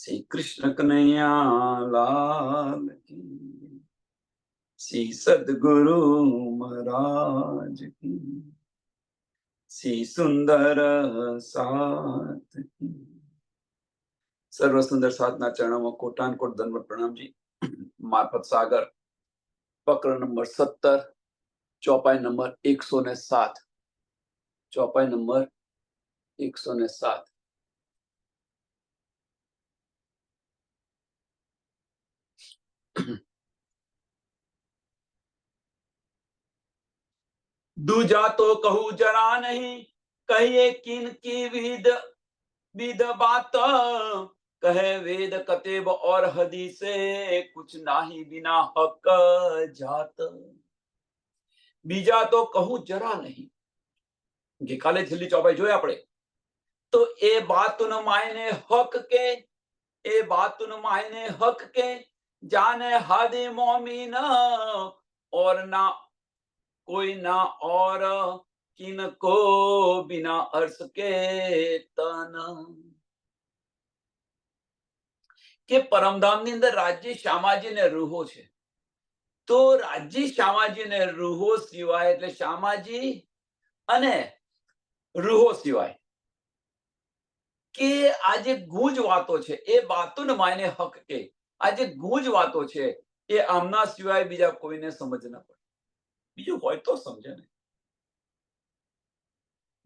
श्री कृष्ण कन्हैया लाल की, श्री सद्गुरु महाराज की, श्री सुंदर साथ की। सर्व सुंदर साधना चरणों में कोटान कोट दंडवत प्रणाम जी। मार्फत सागर प्रकरण नंबर 17, चौपाई नंबर 107, चौपाई नंबर 107। दूजा तो कहू जरा नहीं, कहिए किन की विध विध बात, कहे वेद कतेब और हदीसे, कुछ नाही बिना हक जात। बीजा तो कहूं जरा नहीं, ગઈકાલે છેલ્લી ચોપાઈ જોઈ આપણે, તો એ બાતુન માયને હક કે, એ બાતુન માયને હક કે, જાને હાદે મોમીન और ना कोई ना और किनको बिना अर्श के तन। કે પરમધામની અંદર રાજ્ય શ્યામાજી ને રૂહો છે, તો રાજ્ય શ્યામાજી ને રૂહો સિવાય, એટલે શ્યામાજી અને રૂહો સિવાય કે આ જે ગૂંજ વાતો છે એ બાતુન માયને હક કે, આ જે ગૂંજ વાતો છે એ આમના સિવાય બીજા કોઈને સમજ ન પડે. બીજું હોય તો સમજે ને,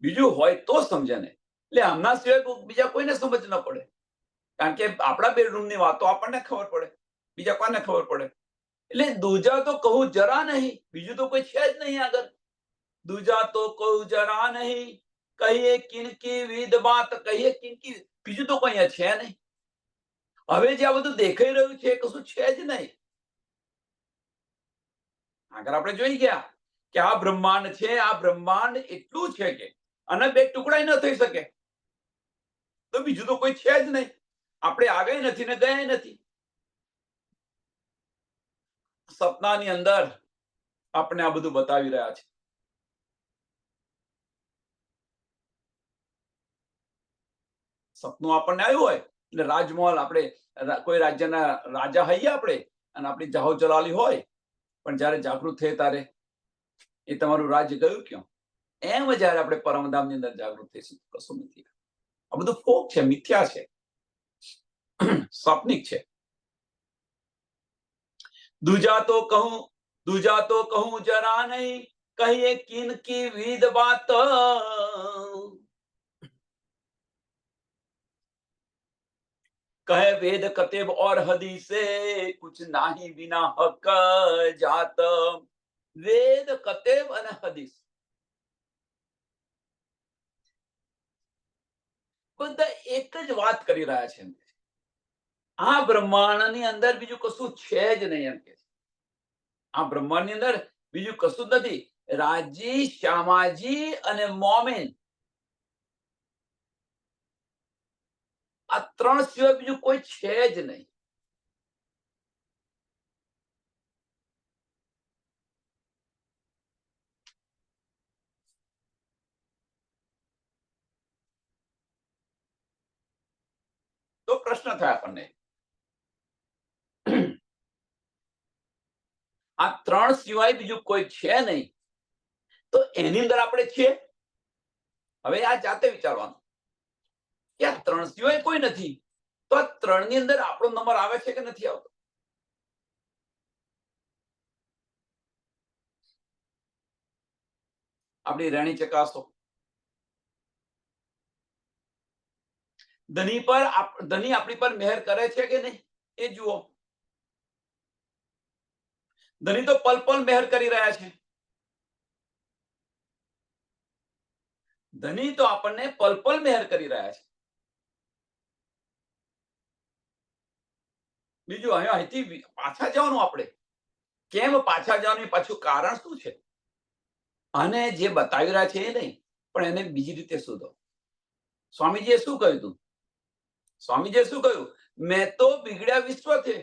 બીજું હોય તો સમજે ને, એટલે આમના સિવાય બીજા કોઈને સમજ ન પડે. કારણ કે આપણા બેડરૂમની વાતો આપણને ખબર પડે, બીજા કોને ખબર પડે. એટલે દૂજા તો કહું જરા નહીં, બીજું તો કોઈ છે જ નહીં આગળ. દૂજા તો કહું જરા નહીં, કહીએ કિનકી વિધ બાત, કહીએ કિનકી, બીજું તો કોઈ અહીંયા છે નહીં. હવે જે આ બધું દેખાઈ રહ્યું છે કશું છે જ નહીં. આગળ આપણે જોઈ ગયા કે આ બ્રહ્માંડ છે, આ બ્રહ્માંડ એટલું છે કે આના બે ટુકડા ન થઈ શકે. તો બીજું તો કોઈ છે જ નહીં. આપણે આગળ નથી ને ગયા નથી. સપનાની અંદર આપણે આ બધું બતાવી રહ્યા છે. સપનું આપણને આવ્યું હોય એટલે રાજમહેલ, આપણે કોઈ રાજ્યના રાજા હઈએ આપણે, અને આપણી જાહો જલાલી હોય, પણ જયારે જાગૃત થયે ત્યારે એ તમારું રાજ્ય ગયું ક્યાં? એમ જયારે આપણે પરમધામની અંદર જાગૃત થઈશું કશું નથી. આ બધું ફોક છે, મિથ્યા છે, સ્વપ્નિક છે. दूजा तो कहूं जरा नहीं, कहिए किन की विध बात, कहे वेद कतेब और हदीसे, कुछ नाही बिना हक जात। વેદ કતેબ અને હદીસ બધા એક જ વાત કરી રહ્યા છે. આ બ્રહ્માંડની અંદર બીજું કશું છે જ નહીં એમ કે. આ બ્રહ્માંડની અંદર બીજું કશું જ નથી. રાજી, શ્યામાજી અને મોમીન, આ ત્રણ સિવાય બીજું કોઈ છે જ નહીં. તો પ્રશ્ન થાય આપણને, આ ત્રણ સિવાય બીજું કોઈ છે નહીં, તો એની અંદર આપણે છીએ. હવે આ જાતે વિચારવાનું કે આ ત્રણ સિવાય કોઈ નથી, તો આ ત્રણ ની અંદર આપણો નંબર આવે છે કે નથી આવતો? આપણી રેણી ચકાસો. ધની આપણી પર મહેર કરે છે કે નહીં એ જુઓ. ધની તો પલ પલ મહેર કરી રહ્યા છે. ધની તો આપણને પલ પલ મહેર કરી રહ્યા છે. બીજું અહીંથી પાછા જવાનું. આપણે કેમ પાછા જવાનું, પાછું કારણ શું છે? અને જે બતાવી રહ્યા છે એ નહીં, પણ એને બીજી રીતે શોધો. સ્વામીજીએ શું કહ્યું હતું? સ્વામીજીએ શું કહ્યું? મેં તો બિગડ્યા વિશ્વ છે,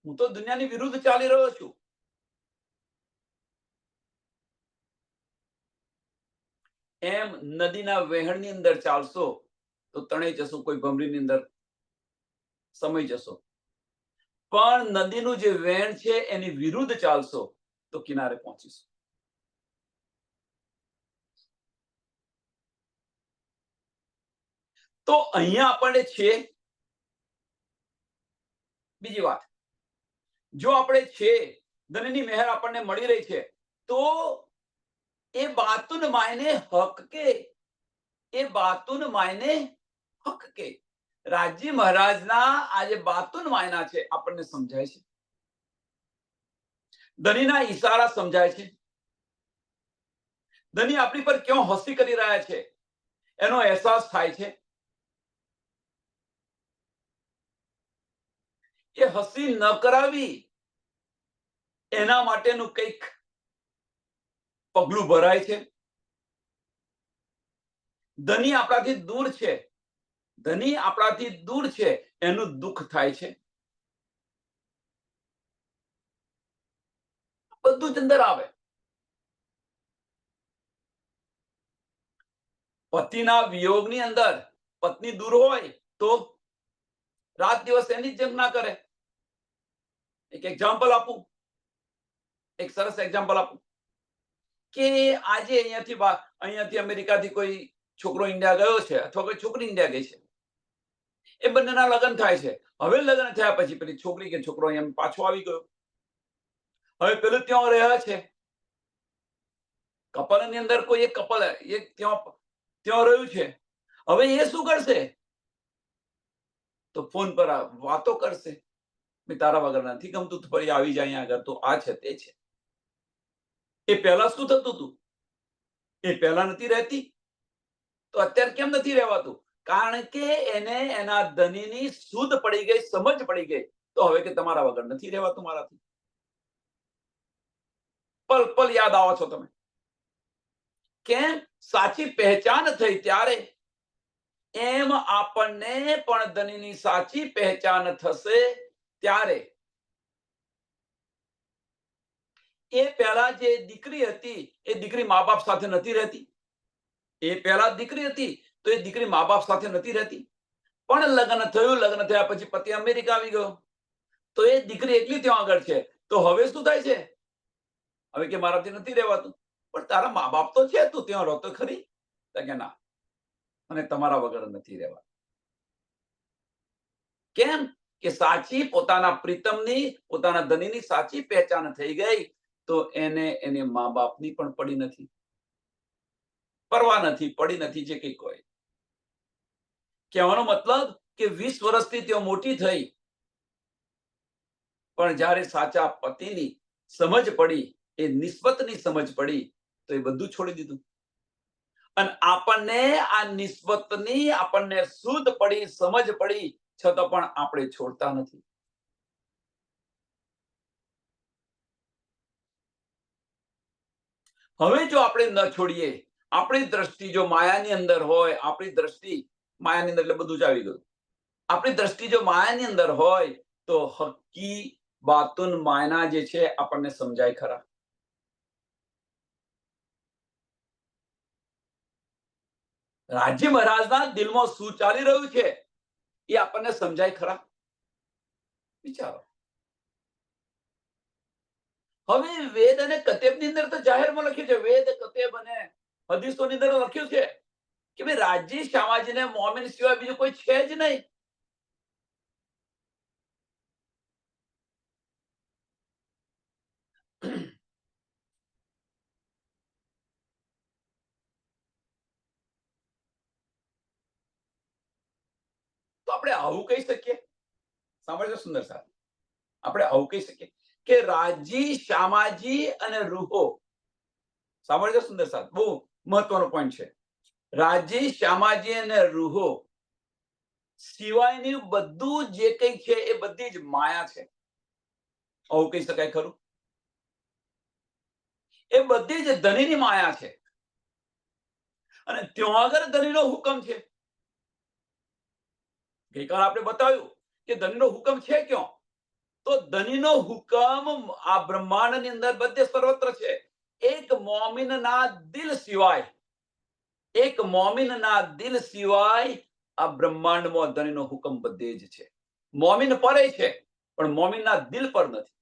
હું તો દુનિયાની વિરુદ્ધ ચાલી રહ્યો છું. એમ નદીના વહેણની અંદર ચાલશો તો તણાઈ જશો, કોઈ ભમરીની અંદર સમાઈ જશો. પણ નદીનું જે વહેણ છે એની વિરુદ્ધ ચાલશો તો કિનારે પહોંચીશું. તો અહીંયા આપણને છે બીજી વાત, જો આપણે છે ધનની મહેર આપણને મળી રહી છે તો એ બાતુન માયને હક કે, એ બાતુન માયને હક કે. રાજી મહારાજના આ જે બાતુન માયના છે આપણને સમજાય છે, ધનીના ઈશારા સમજાય છે. ધની આપણી પર ક્યાં હસી કરી રહ્યા છે એનો અહેસાસ થાય છે. એ હસી ન કરાવી એના માટેનું કંઈક પગલું ભરાય છે. ધની આપણાથી દૂર છે, ધની આપણાથી દૂર છે એનું દુઃખ થાય છે. બધું જ અંદર આવે. પતિના વિયોગની અંદર પત્ની દૂર હોય તો રાત દિવસ એની જ ના કરે. એક એક્ઝામ્પલ આપું, એક સરસ એક્ઝામ્પલ આપું કે આજે અહીંયાથી અમેરિકાથી કોઈ છોકરો ઇન્ડિયા ગયો છે અથવા કોઈ છોકરી ઇન્ડિયા ગઈ છે, એ બંનેના લગ્ન થાય છે. હવે લગ્ન થયા પછી પેલી છોકરી કે છોકરો એમ પાછો આવી ગયો. હવે પેલું ત્યાં રહ્યા છે, કપલની અંદર કોઈ એક કપલ એક ત્યાં રહ્યું છે. હવે એ શું કરશે? તો ફોન પર વાતો કરશે, મેં તારા વગર નથી ગમતું, ફરી આવી જાય અહીંયા આગળ, તો આ છે તે છે. એ પહેલા શું થતું હતું? એ પહેલા નથી રહેતી તો અત્યારે કેમ નથી રહેવાતું? કારણ કે એને એના ધનીની સુધ પડી ગઈ, સમજ પડી ગઈ. તો હવે કે તમારા વગર નથી રહેવાતું મારાથી. પલ પલ યાદ આવો છો તમે. કેમ? સાચી પહેચાન થઈ ત્યારે. એમ આપણને પણ ધનીની સાચી પહેચાન થશે ત્યારે. એ પહેલા જે દીકરી હતી એ દીકરી મા બાપ સાથે નથી રહેતી. એ પહેલા દીકરી હતી તો એ દીકરી મા બાપ સાથે નથી રહેતી. પણ લગ્ન થયું, લગ્ન થયા પછી પતિ અમેરિકા આવી ગયો તો એ દીકરી એકલી ત્યાં આગળ છે. તો હવે શું થાય છે? હવે કે મારાથી નથી રહેવાતું. પણ તારા મા બાપ તો છે, તું ત્યાં રહો તો ખરી. કે ના, અને તમારા વગર નથી રહેવા. કેમ? કે સાચી પોતાના પ્રીતમની, પોતાના ધનીની સાચી પહેચાન થઈ ગઈ તો એને મા બાપની પણ પડી નથી, પરવા નથી, પડી નથી, જે કંઈક હોય. કહેવાનો મતલબ કે 20 વર્ષથી તેઓ મોટી થઈ, પણ જ્યારે સાચા પતિની સમજ પડી, એ નિસ્બતની સમજ પડી તો એ બધું છોડી દીધું. અને આપણને આ નિસ્બતની આપણને શુદ્ધ પડી, સમજ પડી, છતાં પણ આપણે છોડતા નથી. હવે જો આપણે ન છોડીએ, આપણી દ્રષ્ટિ જો માયાની અંદર હોય, આપણી દ્રષ્ટિ માયાની અંદર, એટલે બધું જ આવી ગયું. આપણી દ્રષ્ટિ જો માયાની અંદર હોય તો હકી બાતુન માયના જે છે આપણને સમજાય ખરા. રાજ્ય મહારાજના દિલમાં શું ચાલી રહ્યું છે એ આપણને સમજાય ખરા. વિચારો. હવે વેદ અને કતેબની અંદર તો જાહેરમાં લખ્યું છે, વેદ, કતેબ અને હદીસોની અંદર લખ્યું છે કે ભાઈ રાજી શામાજીને મોમિન સિવાય બીજું કોઈ છે જ નહીં. તો આપણે આવું કહી શકીએ? સાંભળજો સુંદર સાહેબ, આપણે આવું કહી શકીએ કે રાજી શામાજી અને રૂહો. સાંભળજો સુંદર સાહેબ, બહુ મહત્વનો પોઈન્ટ છે. રાજી શ્યામાજી અને રૂહો સિવાયની બધું જે કંઈ છે એ બધી જ માયા છે. આવું કહી શકાય ખરું? એ બધી જ ધનીની માયા છે. અને ત્યાં આગળ ધનીનો હુકમ છે. ગઈકાલ આપણે બતાવ્યું કે ધનીનો હુકમ છે ક્યાં? તો ધનીનો હુકમ આ બ્રહ્માંડની અંદર બધે સર્વત્ર છે. એક મોમિનના દિલ સિવાય એક મોમિનના દિલ સિવાય આ બ્રહ્માંડમાં ધણીનો હુકમ બધે જ છે. મોમિન પરે છે પણ મોમિનના દિલ પર નથી.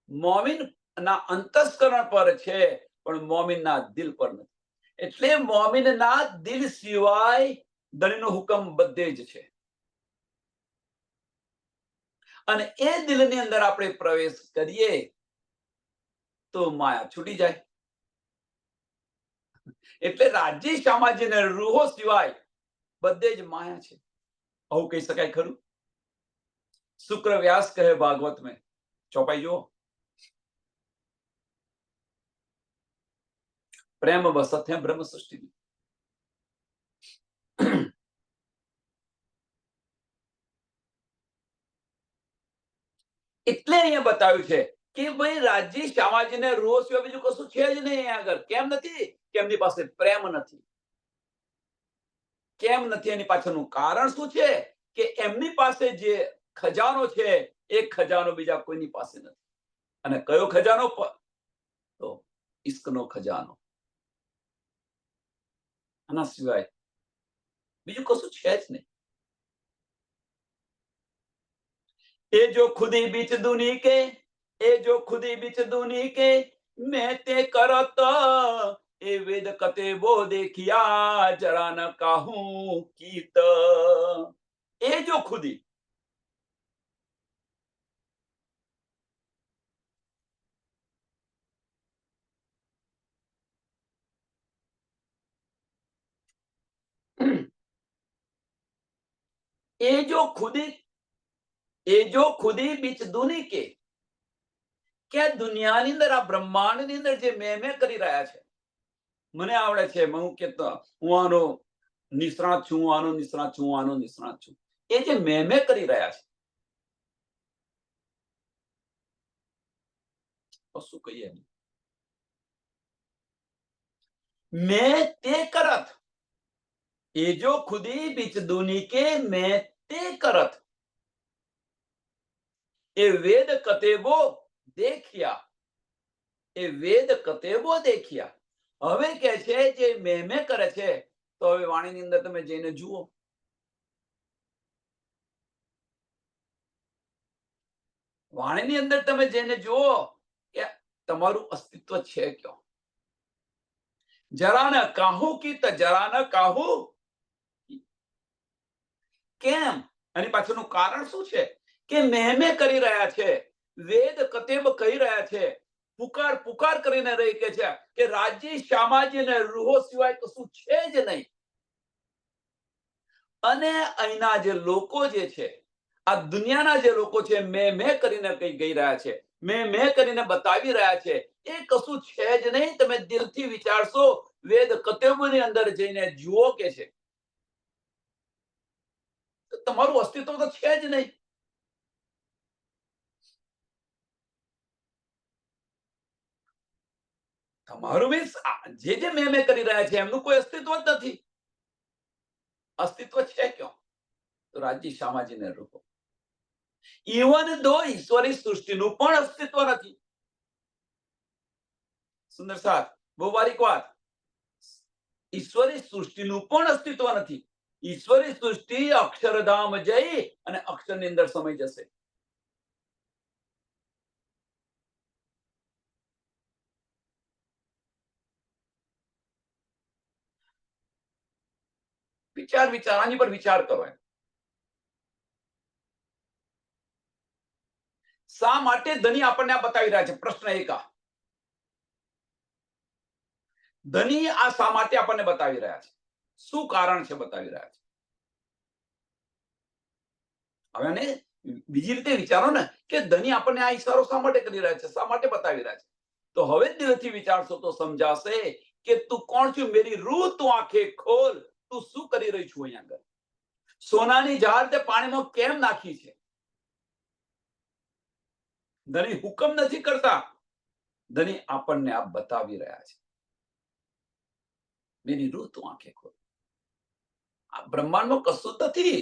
મોમિનના અંતસ્કરણ પર છે પણ મોમિનના દિલ પર નથી. એટલે મોમિનના દિલ સિવાય ધણીનો હુકમ બધે જ છે. અને એ દિલની અંદર આપણે પ્રવેશ કરીએ તો માયા છૂટી જાય. એટલે રાજ્ય સામાજિક રૂહો સિવાય બધે જ માયા છે. આવું કહી શકાય ખરું? શુક્ર વ્યાસ કહે ભાગવત में ચોપાઈ જુઓ. પ્રેમ વસત હે બ્રહ્મ સૃષ્ટિ. એટલે અહીંયા બતાવ્યું છે કે ભાઈ રાજ્ય સામાજિક રૂહો સિવાય બીજું કશું છે જ નહીં અહીંયા આગળ. કેમ નથી? કે એમની પાસે પ્રેમ નથી. કેમ નથી? એની પાછળનું કારણ શું છે? કે એમની પાસે જે ખજાનો છે એ ખજાનો બીજા કોઈની પાસે નથી. અને કયો ખજાનો? તો ઇશ્કનો ખજાનો. આના સિવાય બીજું કશું છે જ નહીં. એ જો ખુદી બીચ દુની કે, એ જો ખુદી બીચ દુની કે મેં તે કરત, એ વેદ કતેબો દેખિયા જરા ન કાહું કીત. એ જો ખુદી, એ જો ખુદી, એ જો ખુદી બીચ દુની કે દુનિયાની અંદર આ બ્રહ્માંડની અંદર જે મેં કરી રહ્યા છે, મને આવડે છે, હું કેતો હું આનો નિષ્ણાત છું, આનો નિષ્ણાત છું, આનો નિષ્ણાત છું, એ જે મેં કરી રહ્યા છે તો શું કહીએ? મેં તે કરત, એ જો ખુદી બીચ દુની કે મેં તે કરત, એ વેદ કતેબો દેખ્યા, એ વેદ કતેબો દેખ્યા. હવે કે છે જે મેં કરે છે તો હવે વાણીની અંદર તમે જઈને જુઓ. વાણીની અંદર તમે જઈને જુઓ કે તમારું અસ્તિત્વ છે ક્યાં. જરા ન કાહું કી તો જરા ન કાહું. કેમ? આની પાછળનું કારણ શું છે? કે મેં કરી રહ્યા છે, વેદ કતેબ કહી રહ્યા છે, પુકાર પુકાર કરીને રહી કે છે કે રાજ્ય સામાજિક રૂહો સિવાય કશું છે જ નહીં. અને અહીંના જે લોકો જે છે, આ દુનિયાના જે લોકો છે, મેં કરીને કઈ ગઈ રહ્યા છે, મેં કરીને બતાવી રહ્યા છે, એ કશું છે જ નહીં. તમે દિલથી વિચારશો, વેદ કતેબોની અંદર જઈને જુઓ કે છે, તમારું અસ્તિત્વ તો છે જ નહીં. તમારું મીન્સ જે મેં કરી રહ્યા છે એમનું કોઈ અસ્તિત્વ જ નથી. અસ્તિત્વ છે ક્યાં? તો રાજ્ય સામાજિક રૂપો. ઇવન દો ઈશ્વરી સૃષ્ટિનું પણ અસ્તિત્વ નથી. સુંદર સાથ, બહુ બારીક વાત. ઈશ્વરી સૃષ્ટિનું પણ અસ્તિત્વ નથી. ઈશ્વરી સૃષ્ટિ અક્ષરધામ જઈ અને અક્ષરની અંદર સમાઈ જશે. વિચાર આની પર વિચાર કરો. શા માટે ધની આપણને આ બતાવી રહ્યા છે? પ્રશ્ન એક. ધની આ શા માટે આપણને બતાવી રહ્યા છે? શું કારણ છે બતાવી રહ્યા છે? હવે બીજી રીતે વિચારો ને કે ધની આપણને આ ઈશારો શા માટે કરી રહ્યા છે, શા માટે બતાવી રહ્યા છે? તો હવે દિલથી વિચારશો તો સમજાશે કે તું કોણ છું? મેરી રૂહ તું આંખે ખોલ. તું શું કરી રહી છું અહીંયા આગળ? સોનાની ઝાડ તે પાણીમાં કેમ નાખી છે? ધની હુકમ નથી કરતા, ધની આપણને આ બતાવી રહ્યા છે. મેરી રૂહ તું આંખે ખોલ. આ બ્રહ્માંડમાં કશું નથી,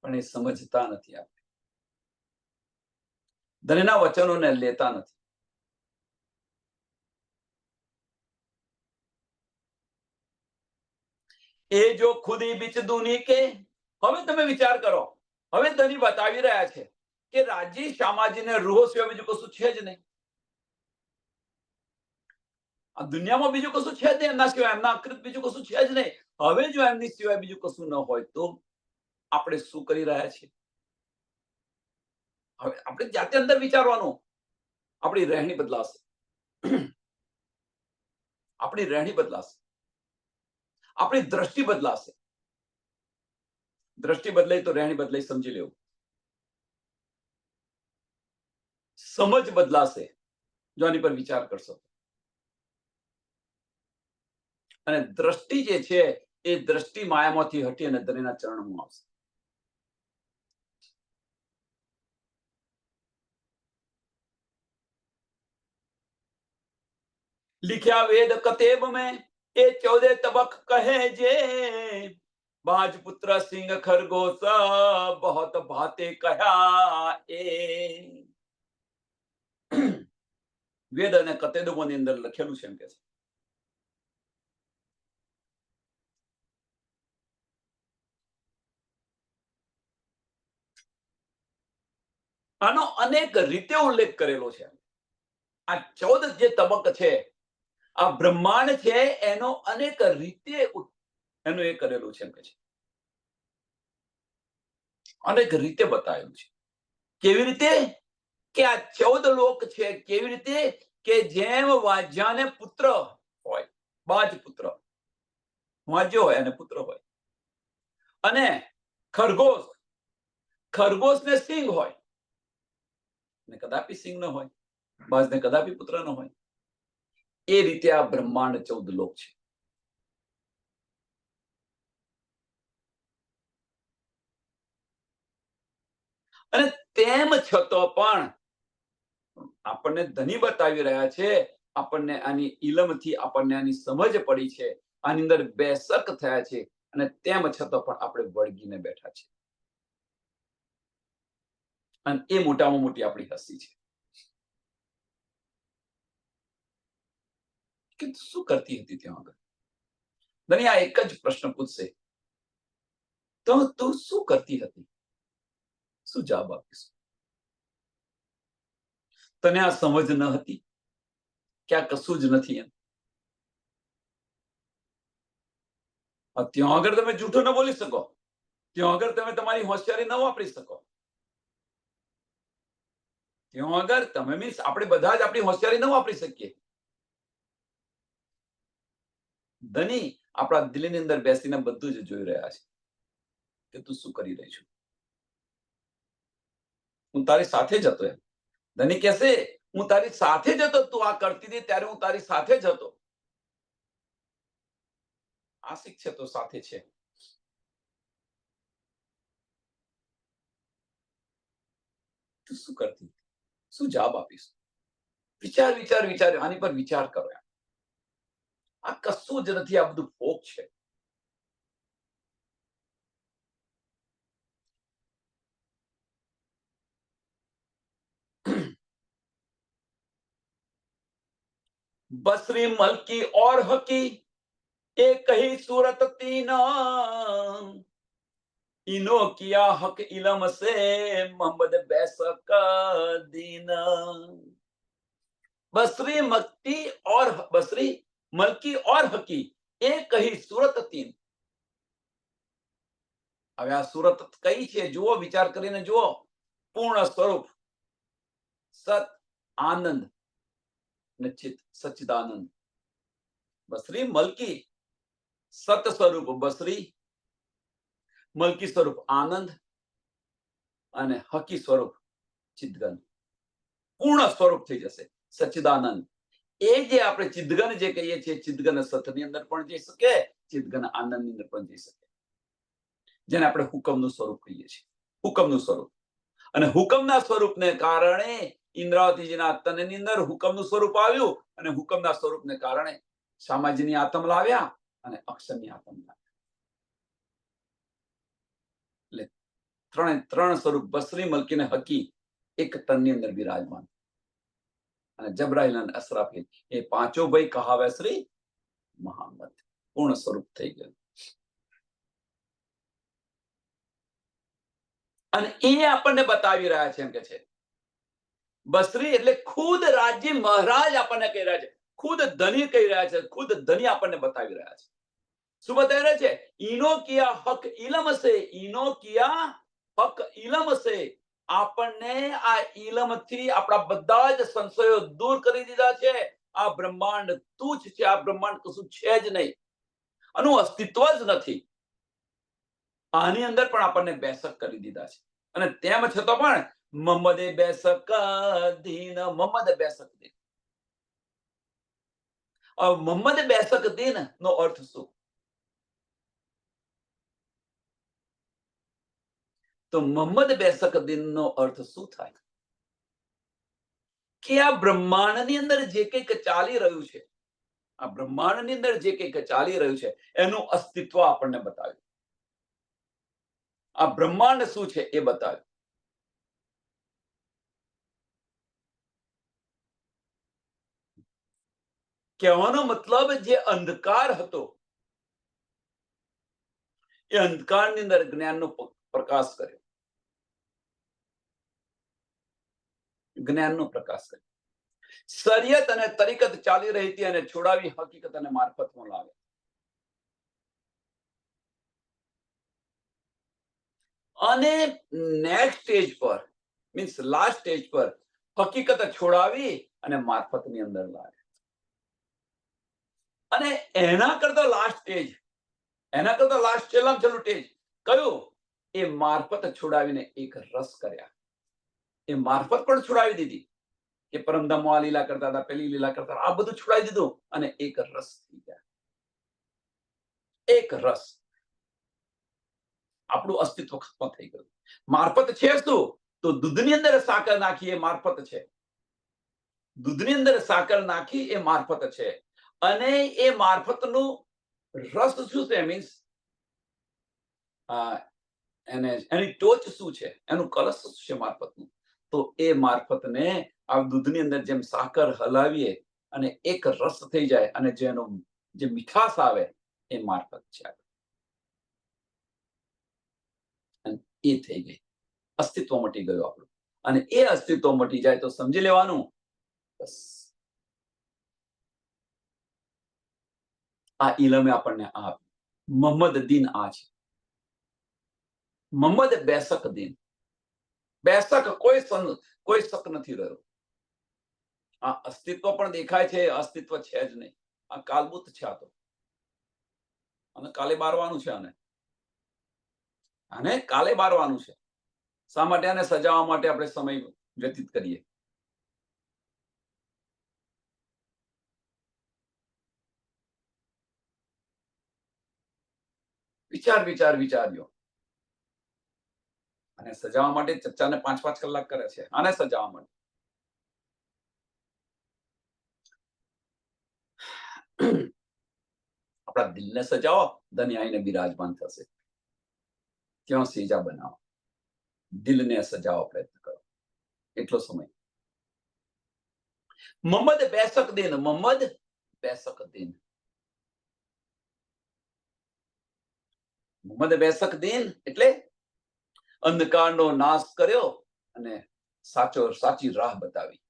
પણ એ સમજતા નથી. આપણે ધનના વચનોને લેતા નથી. એ જો ખુદી બીચ દુની કે, હવે તમે વિચાર કરો, હવે ધની બતાવી રહ્યા છે કે રાજી શામાજીને રૂહો સિવાય બીજું કશું છે જ નહીં. આ દુનિયામાં બીજું કશું છે જ નહીં, એમના સિવાય, એમના અકૃત બીજું કશું છે જ નહીં. હવે જો એમની સિવાય બીજું કશું ન હોય તો આપણે શું કરી રહ્યા છીએ? હવે આપણે જાતે અંદર વિચારવાનું. આપણી રહેણી બદલાશે. આપણી રહેણી બદલાશે, આપણી દ્રષ્ટિ બદલાશે. દ્રષ્ટિ બદલાઈ તો રહેણી બદલાઈ, સમજી લેવું. સમજ બદલાશે જો આની પર વિચાર કરશો. અને દ્રષ્ટિ જે છે એ દ્રષ્ટિ માયામાંથી હટી અને ધણીના ચરણમાં આવશે. लिख्या वेद कतेब में એ 14 તબક કહે જે, બાજ પુત્ર સિંહ ખરગોશ બહોત ભાતે કહ્યા એ. વેદ અને કતેબોની અંદર લખેલું છે એમ કે છે. આનો અનેક રીતે ઉલ્લેખ કરેલો છે. આ 14 જે તબક છે, આ બ્રહ્માંડ છે, એનો અનેક રીતે એનું એ કરેલું છે એમ કે છે. અનેક રીતે બતાવેલું છે. કેવી રીતે? કે આ 14 લોક છે, કેવી રીતે? કે જેમ વાજ્યાને પુત્ર હોય, બાજ પુત્ર વાજ્યો હોય અને પુત્ર હોય, અને ખરગોશ, ખરગોશને સિંહ હોય, ને કદાપી સિંહ ન હોય, બાજને કદાપી પુત્ર ન હોય. એ રીતે આ બ્રહ્માંડ 14 લોક છે. અને તેમ છતાં પણ આપણને ધની બતાવી રહ્યા છે, આપણને આની ઇલમથી આપણને આની સમજ પડી છે, આની અંદર બેશક થયા છે, અને તેમ છતાં પણ આપણે વળગીને બેઠા છે. અને એ મોટામાં મોટી આપણી હસી છે કે શું કરતી હતી ત્યાં આગળ. ધની આ એક જ પ્રશ્ન પૂછશે, તો તું શું કરતી હતી? શું જવાબ આપીશું? તને આ સમજ ન હતી કે આ કશું જ નથી એમ? ત્યાં આગળ તમે જૂઠું ન બોલી શકો, ત્યાં આગળ તમે તમારી હોશિયારી ન વાપરી શકો. ત્યાં આગળ તમે મીન્સ આપણે બધા જ આપણી હોશિયારી ન વાપરી શકીએ. ધની આપણા દિલની અંદર બેસીને બધું જ જોઈ રહ્યા છે કે તું શું કરી રહી છું. હું તારી સાથે જ હતો એમ. ધની કહેશે, હું તારી સાથે જ હતો, તું આ કરતી હતી ત્યારે હું તારી સાથે જ હતો. આશિક છે તો સાથે છે. તું શું કરતી? શું જવાબ આપીશ? વિચાર વિચાર વિચાર, આની પર વિચાર કરો. આ કશું જ નથી, આ બધું ફોક છે. बसरी मलकी और हकी एक ही सूरत तीना, इनो किया हक इलम से मोहम्मद बैसक दीना. बसरी मक्ती और बसरी मलकी और हकी एक ही सूरत तीन. હવે આ સુરત કઈ છે જુઓ, વિચાર કરીને જુઓ. પૂર્ણ સ્વરૂપ સત આનંદ નિશ્ચિત સચ્ચિદાનંદ. બસરી મલકી સત સ્વરૂપ બસરી, મલકી સ્વરૂપ આનંદ, અને હકી સ્વરૂપ ચિદગન. પૂર્ણ સ્વરૂપ થઈ જશે સચ્ચિદાનંદ. એ જે આપણે ચિદગન જે કહીએ છીએ, ચિદગન સતની અંદર પણ જઈ શકે, ચિદગન આનંદની અંદર પણ જઈ શકે, જેને આપણે હુકમનું સ્વરૂપ કહીએ છીએ. હુકમનું સ્વરૂપ. અને હુકમના સ્વરૂપને કારણે ઇન્દ્રાવતીજીના તનની અંદર હુકમનું સ્વરૂપ આવ્યું, અને હુકમના સ્વરૂપને કારણે શામાજીની આત્મ લાવ્યા અને અક્ષરની આત્મ લાવ્યા. એટલે ત્રણ સ્વરૂપ બસરી, મલકી અને હકી એક તનની અંદર બિરાજમાન. અને જબરાઈલ અને અસરાફીલ એ પાંચો ભાઈ કહાવે શ્રી મહામત પૂર્ણ સ્વરૂપ થઈ ગયું. અને એ આપણને બતાવી રહ્યા છે એમ કે છે બસરી એટલે ખુદ રાજ્ય મહારાજ આપણને કહી રહ્યા છે, ખુદ ધની કહી રહ્યા છે, ખુદ ધની આપણને બતાવી રહ્યા છે. શું બતાવી રહ્યા છે? ઈનો કિયા હક ઇલમ સે, ઈનો કિયા હક ઇલમ સે. આપણને આ ઇલમથી આપણા બધા જ સંશયો દૂર કરી દીધા છે. આ બ્રહ્માંડ તુચ્છ છે, આ બ્રહ્માંડ કશું છે જ નહીં, આનું અસ્તિત્વ જ નથી. આની અંદર પણ આપણને બેસક કરી દીધા છે. અને તેમ છતાં પણ મોહમ્મદે બેસક દીન, મોહમ્મદ બેસક દીન. મોહમ્મદ બેસક દીન નો અર્થ શું? તો મોહમ્મદ બેસક દીન નો અર્થ શું થાય? કે આ બ્રહ્માંડની અંદર જે કંઈક ચાલી રહ્યું છે, આ બ્રહ્માંડની અંદર જે કંઈક ચાલી રહ્યું છે એનું અસ્તિત્વ આપણને બતાવ્યું. આ બ્રહ્માંડ શું છે એ બતાવ્યું. કહેવાનો મતલબ જે અંધકાર હતો એ અંધકારની અંદર જ્ઞાનનો પ્રકાશ કર્યો, જ્ઞાનનો પ્રકાશ કર્યો. શરીયત અને તરીકત ચાલી રહી હતી અને છોડાવી હકીકત અને મારફતમાં લાવે. અને નેક્સ્ટ સ્ટેજ પર મીન્સ લાસ્ટ સ્ટેજ પર હકીકત છોડાવી અને મારફતની અંદર લાવે. અને એના કરતા લાસ્ટ સ્ટેજ, એના કરતા લાસ્ટ છેલ્લામાં છેલ્લું સ્ટેજ કયું? એ મારફત છોડાવીને એક રસ કર્યા. એ મારફત પણ છોડાવી દીધી કે પરમધામમાં આ લીલા કરતા હતા, પેલી લીલા કરતા હતા, આ બધું છોડાવી દીધું અને એક રસ થઈ ગયા. એક રસ. આપણું અસ્તિત્વ ખત્મ થઈ ગયું. મારફત છે શું? તો દૂધની અંદર સાકર નાખી એ મારફત છે. દૂધની અંદર સાકર નાખી એ મારફત છે. અને એ મારફતનું રસ શું છે? મીન્સ એની ટોચ શું છે? એનું કલશ શું છે મારફતનું? તો એ મારફતને આ દૂધની અંદર જેમ સાકર હલાવીએ અને એક રસ થઈ જાય અને જેનો જે મીઠાશ આવે એ મારફત છે. એ થઈ ગઈ, અસ્તિત્વ મટી ગયું આપણું. અને એ અસ્તિત્વ મટી જાય તો સમજી લેવાનું બસ આ ઇલમે આપણને આ મોહમ્મદ દીન આ છે. મોહમ્મદ બેસક દીન. બેસક કોઈ શક નથી રહ્યો. આ અસ્તિત્વ પણ દેખાય છે, અસ્તિત્વ છે જ નહીં. આ કાલબુત છે. આ તો અને કાલે બારવાનું છે. આને કાલે બારવાનું છે. શા માટે? આને સજાવવા માટે આપણે સમય વ્યતીત કરીએ. વિચાર્યો. અને સજાવવા માટે ચર્ચાને 5-5 કલાક કરે છે. આને સજાવવા માટે. આપણા દિલને સજાવો, ધન્ય આઈને બિરાજમાન થશે. ક્યાં સેજા બનાવો, દિલને સજાવો, પ્રયત્ન કરો. એટલો સમય. મોહમ્મદ બેસક દીન, મોહમ્મદ બેસક દીન. મોહમ્મદ બેસક દીન એટલે અંધકારનો નાશ કર્યો અને સાચી રાહ બતાવી.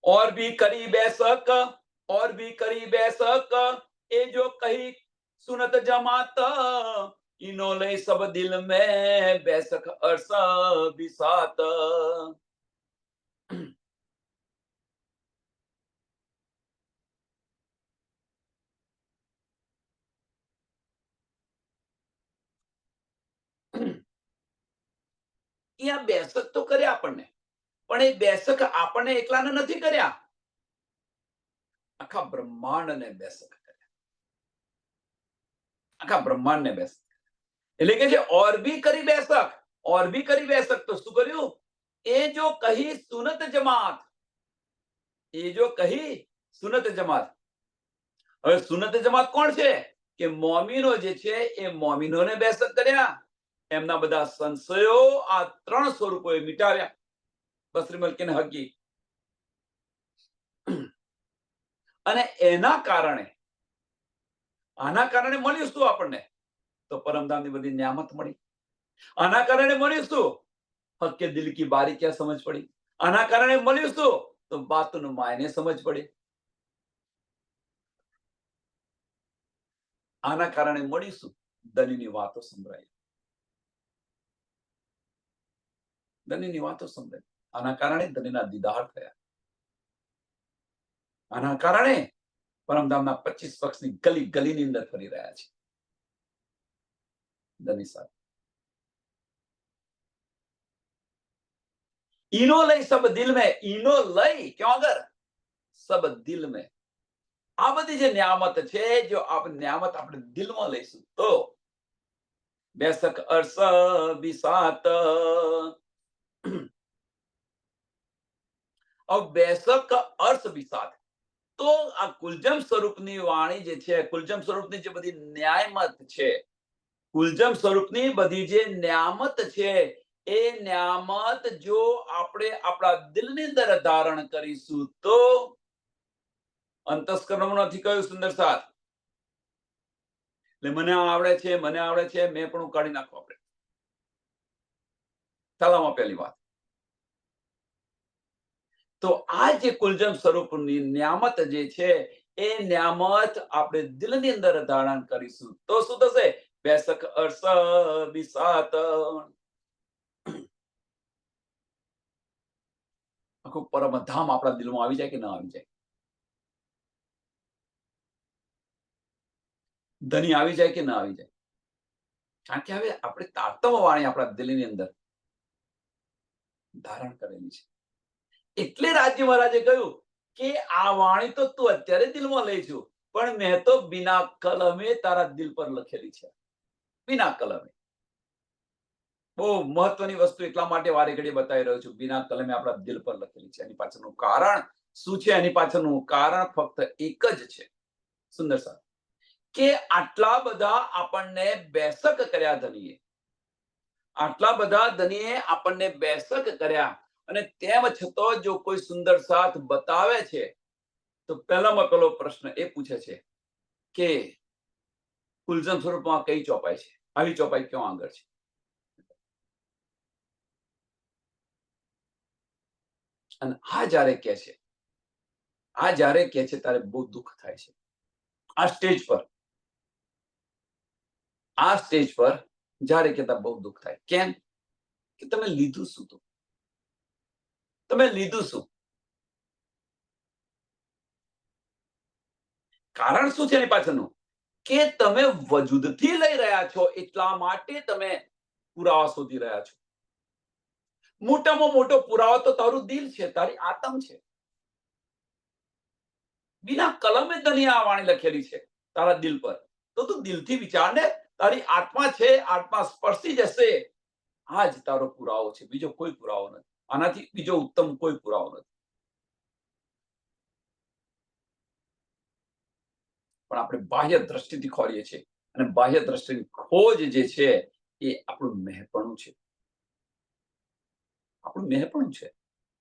और भी करी बैसक, और भी करी बैसक, ये जो कही सुनत जमात, इन्होंने सब दिल में बैसक अरसा बिसात. આ બેસક તો કર્યા આપણને, પણ એ બેસક આપણને એકલાને નથી કર્યા, આખા બ્રહ્માંડને બેસક કર્યા. આખા બ્રહ્માંડને બેસક. એટલે કે છે ઓર ભી કરી બેસક, ઓર ભી કરી બેસક. તો શું કર્યું? એ જો કહી સુનત જમાત, એ જો કહી સુનત જમાત. હવે સુનત જમાત કોણ છે? કે મોમીનો જે છે એ મોમીનોને બેસક કર્યા. એમના બધા સંશયો આ 3 સ્વરૂપોએ મિટાવ્યા. બસરી મલકીને હકી. અને એના કારણે આના કારણે મળ્યું શું આપણને? તો પરમધામની બધી નિયામત મળી. આના કારણે મળ્યું શું? હક કે દિલ કી બારીકિયાં સમજ પડી. આના કારણે મળ્યું શું? તો બાતનું માયને સમજ પડી. આના કારણે મળ્યું શું? ધનીની વાતો સંભળાઈ. ધનીની વાતો સંભળાઈ. આના કારણે ધનીના દીદાર થયા. આના કારણે પરમધામના 25 પક્ષની ગલી ગલીની અંદર ફરી રહ્યા છે ધની સાથે. ઈનો લઈ સબ દિલ में, ઈનો લઈ ક્યાં આગળ? સબ દિલ में. આ બધી જે નિયામત છે, જો આપણે નિયામત આપણે દિલમાં લઈશું તો બેસક અર્સ બિસાત. બેસક અર્સ બિસાત. તો આ કુલજમ સ્વરૂપની વાણી જે છે, કુલજમ સ્વરૂપની જે બધી ન્યાયમત છે, કુલજમ સ્વરૂપની બધી જે નિયામત છે, એ નિયામત જો આપણે આપણા દિલની અંદર ધારણ કરીશું તો અંતસ્કરણમાંથી કયું સુંદર સાથ? એટલે મને આવડે છે, મેં પણ કાઢી નાખો આપણે. સલામાં પહેલી વાત તો આ જે કુલજમ સ્વરૂપની નિયામત જે છે, એ નિયામત આપણે દિલની અંદર ધારણ કરીશું તો શું થશે? બેસક અર્સ બિસાત. આખું પરમધામ આપણા દિલમાં આવી જાય કે ના આવી જાય? ધની આવી જાય કે ના આવી જાય? કારણ કે હવે આપણે તારતમ વાણી આપણા દિલની અંદર ધારણ કરેલી છે. એટલે રાજ્ય મહારાજે કહ્યું કે આ વાણી તો તું અત્યારે દિલમાં લઈ છું, પણ મેં તો બિના કલમે તારા દિલ પર લખેલી છે. બિના કલમે. બહુ મહત્વની વસ્તુ એટલા માટે વારે ઘડીએ બતાવી રહ્યો છું. બિના કલમે આપણા દિલ પર લખેલી છે. એની પાછળનું કારણ શું છે? એની પાછળનું કારણ ફક્ત એક જ છે સુંદર સાહેબ, કે આટલા બધા આપણને બેસક કર્યા ધનીએ, આટલા બધા ધનીએ આપણને બેસક કર્યા, અને તેમ છતાં જો કોઈ સુંદર સાથ બતાવે છે તો પહેલામાં પહેલો પ્રશ્ન એ પૂછે છે કે કુલજમ સ્વરૂપમાં કઈ ચોપાઈ છે? આવી ચોપાઈ ક્યાં આગળ છે? અને આ જ્યારે કે છે, ત્યારે બહુ દુઃખ થાય છે. આ સ્ટેજ પર જ્યારે કહેતા બહુ દુઃખ થાય. કેમ? કે તમે લીધું શું? તો તમે લીધું શું? કારણ શું છે એની પાછળનું? કે તમે વજૂદથી લઈ રહ્યા છો, એટલા માટે તમે પુરાવા શોધી રહ્યા છો. મોટામાં મોટો પુરાવો તો તારું દિલ છે, તારી આત્મ છે. બિના કલમે તને આ વાણી લખેલી છે તારા દિલ પર. તો તું દિલથી વિચાર ને, તારી આત્મા છે, આત્મા સ્પર્શી જશે. આ જ તારો પુરાવો છે, બીજો કોઈ પુરાવો નથી. આનાથી બીજો ઉત્તમ કોઈ પુરાવો નથી. પણ આપણે બાહ્ય દ્રષ્ટિથી ખોરીએ છીએ, અને બાહ્ય દ્રષ્ટિની ખોજ જે છે એ આપણું મહેપણું છે. આપણું મહેપણું છે.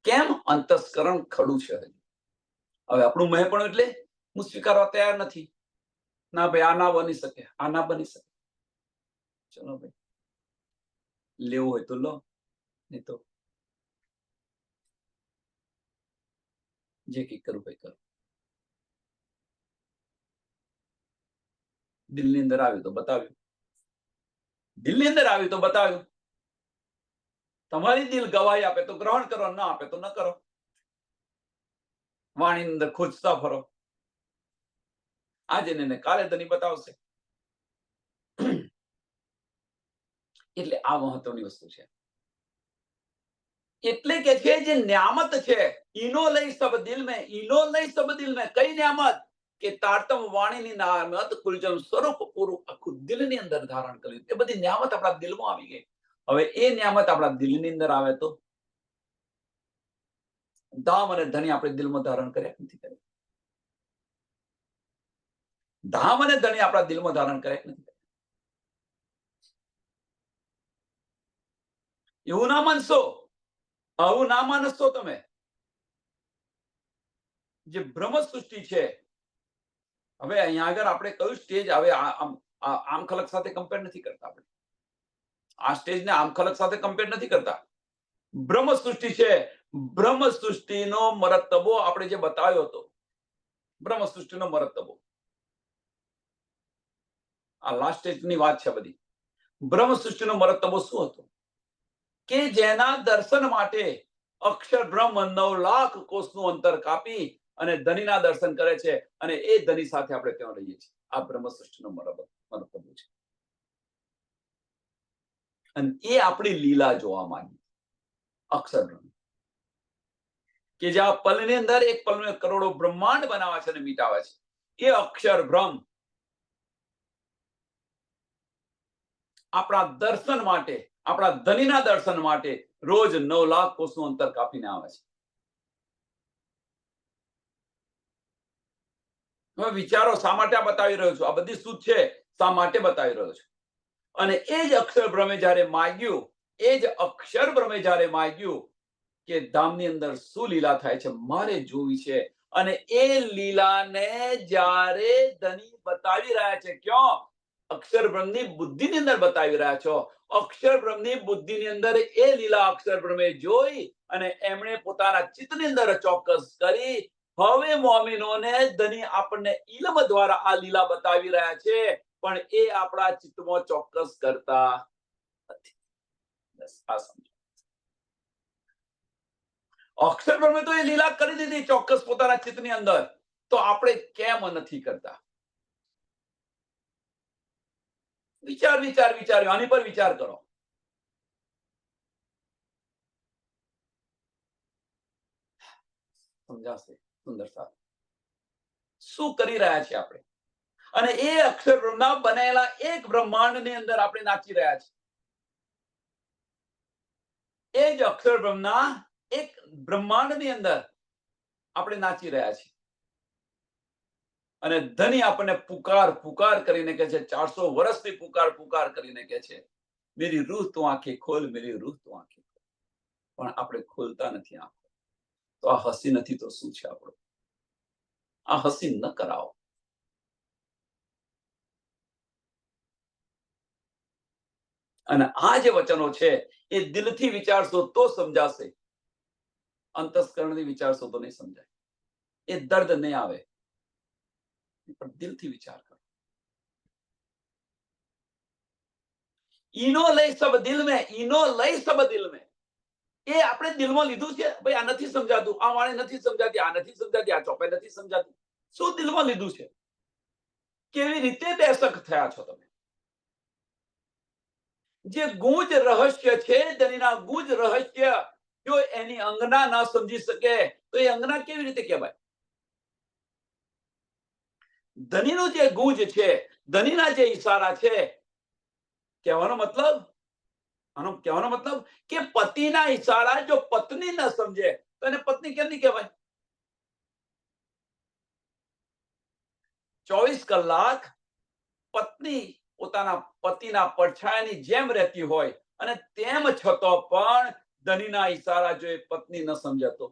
કેમ? અંતસ્કરણ ખડું છે. હવે આપણું મહેપણું એટલે હું સ્વીકારવા તૈયાર નથી. ના ભાઈ, આ ના બની શકે, આ ના બની શકે. ચલો ભાઈ, લેવું હોય તો લો, નહીં તો જે કંઈ કરું ભાઈ કરો. દિલની અંદર આવ્યું તો બતાવ્યું, દિલની અંદર આવ્યું તો બતાવ્યું. તમારી દિલ ગવાહી આપે તો ગ્રહણ કરો, ના આપે તો ન કરો. વાણીની અંદર ખોજતા ફરો. આજે ને કાલે ધની બતાવશે. એટલે આ મહત્વની વસ્તુ છે. એટલે કે છે જે નિયામત છે, ઈનો લઈ સબ દિલ में, ઈનો લઈ સબ દિલ में. કઈ નિયામત? કે તારતમ વાણીની નિયામત કુલજમ સ્વરૂપ પૂરું આખું દિલની અંદર ધારણ કર્યું. એ બધી નિયામત આપણા દિલમાં આવી ગઈ. હવે એ નિયામત આપણા દિલની અંદર આવે તો ધામ અને ધણી આપણે દિલમાં ધારણ કર્યા નથી કર્યા. ધામ અને ધણી આપણા દિલમાં ધારણ કર્યા નથી. એવું ના માનશો, આવું ના માનશો તમે. જે બ્રહ્મ સૃષ્ટિ છે, હવે અહીંયા આગળ આપણે કયું સ્ટેજ હવે આમ ખલક સાથે કમ્પેર નથી કરતા. આપણે આ સ્ટેજને આમ ખલક સાથે કમ્પેર નથી કરતા. બ્રહ્મ સૃષ્ટિ છે, બ્રહ્મ સૃષ્ટિનો મરતબો આપણે જે બતાવ્યો હતો, બ્રહ્મ સૃષ્ટિનો મરતબો, આ લાસ્ટ સ્ટેજની વાત છે બધી. બ્રહ્મ સૃષ્ટિનો મરતબો શું હતો કે જેના દર્શન માટે અક્ષર બ્રહ્મ 9 લાખ કોષનું અંતર કાપી અને ધનીના દર્શન કરે છે, અને એ ધની સાથે આપણે ત્યાં રહીએ છીએ. આ બ્રહ્મ સૃષ્ટિનો મરતબો છે. અને એ આપણી લીલા જોવા માંગી અક્ષર બ્રહ્મ, કે જ્યાં પલની અંદર એક પલને કરોડો બ્રહ્માંડ બનાવે છે અને મિટાવે છે. એ અક્ષર બ્રહ્મ આપણા દર્શન માટે, આપણા ધનીના દર્શન માટે રોજ 9 લાખ કોષનું અંતર કાપીને આવે છે. હવે વિચારો, શા માટે આ બતાવી રહ્યો છું? આ બધી શું છે, શા માટે બતાવી રહ્યો છું? અને એ જ અક્ષર બ્રહ્મે જ્યારે માગ્યું, એ જ અક્ષર બ્રહ્મે જ્યારે માગ્યું કે ધામની અંદર શું લીલા થાય છે મારે જોવી છે, અને એ લીલાને જ્યારે ધની બતાવી રહ્યા છે, ક્યાં? અક્ષર બ્રહ્મની બુદ્ધિની અંદર બતાવી રહ્યા છો. અક્ષર બ્રહ્મની બુદ્ધિની અંદર એ લીલા અક્ષર બ્રહ્મે જોઈ અને એમણે પોતાના ચિત્તની અંદર ચોક્કસ કરી. હવે મોમીનોને ધની આપણને ઇલ્મ દ્વારા આ લીલા બતાવી રહ્યા છે, પણ એ આપણા ચિત્તમાં ચોક્કસ કરતા નથી. બસ આ સમજો. અક્ષર બ્રહ્મે તો એ લીલા કરી દીધી ચોક્કસ પોતાના ચિત્તની અંદર, તો આપણે કેમ નથી કરતા? વિચાર, આની પર વિચાર કરો. સમજાશે સુંદર સાહેબ શું કરી રહ્યા છીએ આપણે? અને એ અક્ષર બ્રહ્મના બનેલા એક બ્રહ્માંડની અંદર આપણે નાચી રહ્યા છીએ. એ જ અક્ષર બ્રહ્મના એક બ્રહ્માંડની અંદર આપણે નાચી રહ્યા છીએ. અને ધની આપણને પુકાર કરીને કહે છે, 400 વર્ષથી પુકાર કરીને કહે છે, મેરી રૂહ તું આંખે ખોલ, મેરી રૂહ તું આંખે ખોલ. પણ આપણે ખોલતા નથી આંખો. તો આ હસી નથી તો શું છે આપણો? આ હસી ન કરાવો. અને આ જે વચનો છે એ દિલથી વિચારશો તો સમજાશે, અંતસ્કરણથી વિચારશો તો નહીં સમજાય. એ દર્દ નહીં આવે, પણ દિલથી વિચાર કરો. ઈનો લઈ સબ દિલ મેં, ઈનો લઈ સબ દિલ મેં. એ આપણે દિલમાં લીધું છે. ભાઈ આ નથી સમજાતું, આ વાણી નથી સમજાતી, આ નથી સમજાતી, આ ચોપે નથી સમજાતી. શું દિલમાં લીધું છે? કેવી રીતે બેસક થયા છો તમે? જે ગુંજ રહસ્ય છે, ધનીના ગુંજ રહસ્ય, જો એની અંગના ના સમજી શકે તો એ અંગના કેવી રીતે કહેવાય? ધનીનો જે ગુંજ છે, ધનીના જે ઈશારા છે, કહેવાનો મતલબ, કે પતિના ઈશારા જો પત્ની ન સમજે તો એને પત્ની કેમ નહીં કહેવાય? 24 કલાક પત્ની પોતાના પતિના પડછાયાની જેમ રહેતી હોય, અને તેમ છતાં પણ ધનીના ઈશારા જો એ પત્ની ન સમજતો.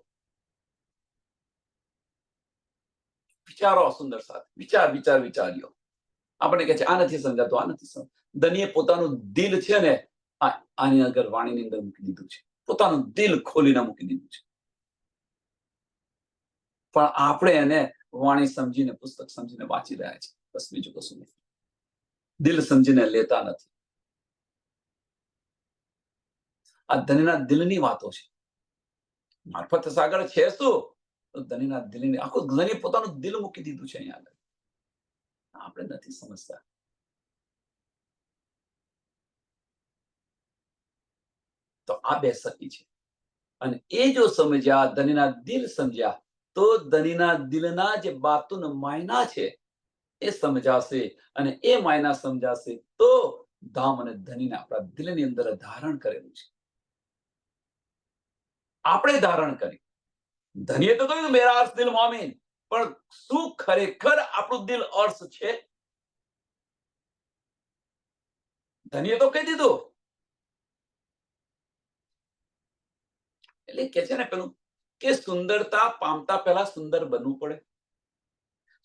વિચારો સુંદર સાથ, વિચાર્યો. આપણે કહે છે આ નથી સમજાતું, આ નથી સમજાતું. ધનીએ પોતાનું દિલ છે ને આની આગળ વાણીની અંદર મૂકી દીધું છે. પોતાનું દિલ ખોલીને મૂકી દીધું છે. પણ આપણે એને વાણી સમજીને, પુસ્તક સમજીને વાંચી રહ્યા છીએ. બસ બીજું કશું નથી. દિલ સમજીને લેતા નથી. આ ધનીના દિલની વાતો છે. મારફત સાગર છે શું? તો ધનીના દિલની, આખું ધની પોતાનું દિલ મૂકી દીધું છે અહીંયા આગળ. આપણે નથી સમજતા. તો આ બે સખી છે. અને એ જો સમજ્યા, ધનીના દિલ સમજ્યા, તો ધનીના દિલના જે બાતુન માયના છે એ સમજાશે. અને એ માયના સમજાશે તો ધામ અને ધનીને આપણા દિલની અંદર ધારણ કરેલું છે. આપણે ધારણ કરી. ધનીએ તો કહ્યું મેરા અર્થ દિલ મોમીન, પણ શું ખરેખર આપણું દિલ અર્થ છે? ધનીએ તો કહી દીધું. એટલે કે છે ને પેલું કે સુંદરતા પામતા પહેલા સુંદર બનવું પડે.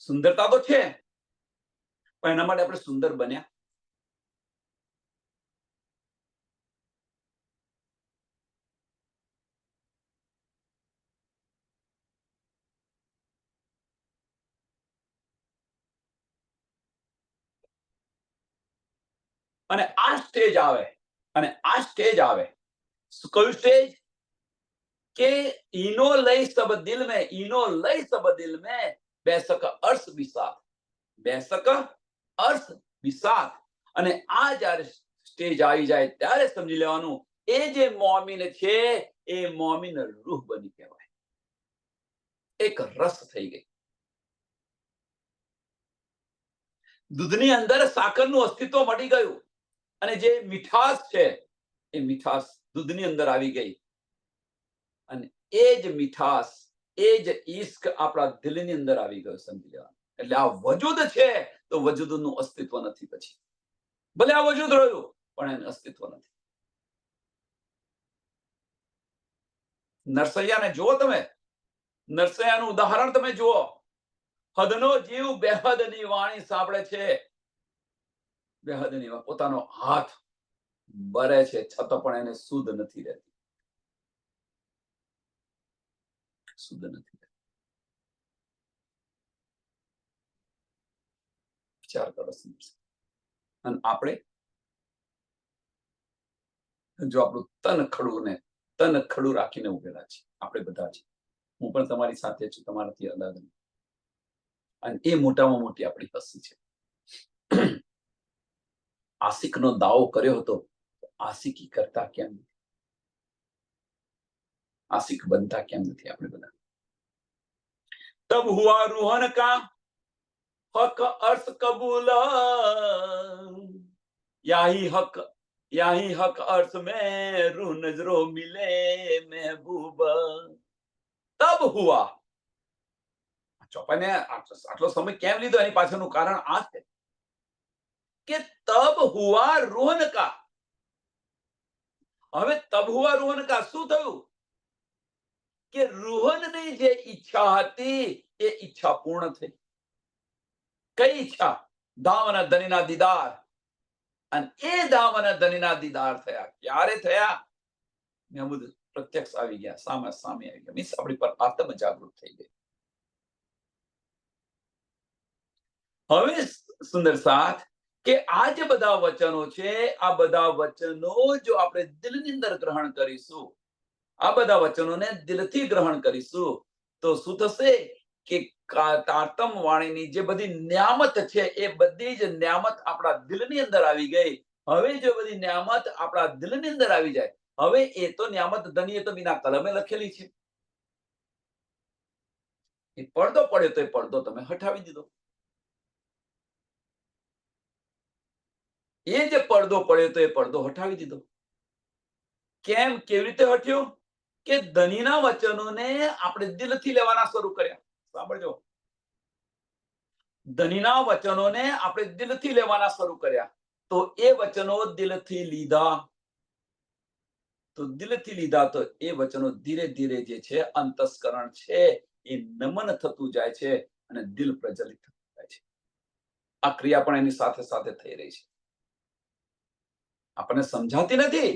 સુંદરતા તો છે, પણ એના માટે આપણે સુંદર બન્યા. અને આ સ્ટેજ આવે, અને આ સ્ટેજ આવે, કયું સ્ટેજ? કે ઈનો લઈ સબ દિલ में, ઈનો લઈ સબ દિલ में, બેસક અર્શ વિસાત, બેસક અર્શ વિસાત. અને આ જ્યારે સ્ટેજ આવી જાય ત્યારે સમજી લેવાનું, એ જે મોમીન છે એ મોમીન રૂહ બની કહેવાય. એક રસ થઈ ગઈ. દૂધની અંદર સાકરનું અસ્તિત્વ મળી ગયું, અને જે મીઠાશ છે એ મીઠાશ દૂધની અંદર આવી ગઈ. અને એ જ મીઠાશ, એ જ ઈશ્ક આપણા દિલની અંદર આવી ગયો, સમજી લેવાનું. એટલે આ વજૂદ છે તો વજૂદનું અસ્તિત્વ નથી પછી. ભલે આ વજૂદ રહ્યું પણ એનું અસ્તિત્વ નથી. નરસૈયાને જુઓ તમે, નરસૈયાનું ઉદાહરણ તમે જુઓ. હદનો જીવ બેહદની વાણી સાંભળે છે, બેહદની પોતાનો હાથ બરે છે છતાં પણ એને સુધ નથી રહેતી, સુધ નથી રહેતી. વિચાર કરો. અને આપણે જો આપણું તન ખડું રાખીને ઉભેલા છે, આપણે બધા છે. હું પણ તમારી સાથે છું, તમારાથી અલગ નહીં. અને એ મોટામાં મોટી આપણી હસ્તી છે. આશિકનો દાવો કર્યો હતો, આશિકી કરતા કેમ નથી? આશિક બનતા કેમ નથી આપણે બધા? તબ હુઆ રૂહન કા હક અર્થ કબૂલ, યાહી હક અર્થ में रूह नजरों मिले महबूब. તબ હુઆ. ચોપાઈને આટલો સમય કેમ લીધો? એની પાછળનું કારણ આ છે કે તબ હુઆ રૂહન કા. હવે તબ હુઆ રૂહન કા શું થયું? કે રૂહનની જે ઈચ્છા હતી એ ઈચ્છા પૂર્ણ થઈ. કઈ ઈચ્છા? દામના ધનીના દીદાર. અને એ દામના ધનીના દીદાર થયા. ક્યારે થયા? મહેમૂદ પ્રત્યક્ષ આવી ગયા, સામે આવી ગયા. મીન્સ આપણી પર આત્મ જાગૃત થઈ ગઈ. હવે સુંદર સાથ, કે આ જે બધા વચનો છે, આ બધા વચનો જો આપણે દિલની અંદર ગ્રહણ કરીશું, આ બધા વચનોને દિલથી ગ્રહણ કરીશું, તો શું થશે? કે તારતમ વાણીની જે બધી ન્યામત છે એ બધી જ ન્યામત આપણા દિલની અંદર આવી ગઈ. હવે જો બધી ન્યામત આપણા દિલની અંદર આવી જાય, હવે એ તો ન્યામત ધનીએ તો વિના કલમે લખેલી છે. એ પડદો પડ્યો તો એ પડદો તમે હટાવી દીધો. એ જે પડદો પડ્યો તો એ પડદો હટાવી દીધો. કેમ? કેવી રીતે હટ્યો? કે ધનીના વચનોને આપણે દિલથી લેવાના શરૂ કર્યા. સાંભળજો, ધનીના વચનોને આપણે દિલથી લેવાના શરૂ કર્યા, તો એ વચનો દિલથી લીધા. તો દિલથી લીધા તો એ વચનો ધીરે ધીરે જે છે અંતસ્કરણ છે એ નમન થતું જાય છે અને દિલ પ્રજ્વલિત થતું જાય છે. આ ક્રિયા પણ એની સાથે સાથે થઈ રહી છે. આપણને સમજાતી નથી,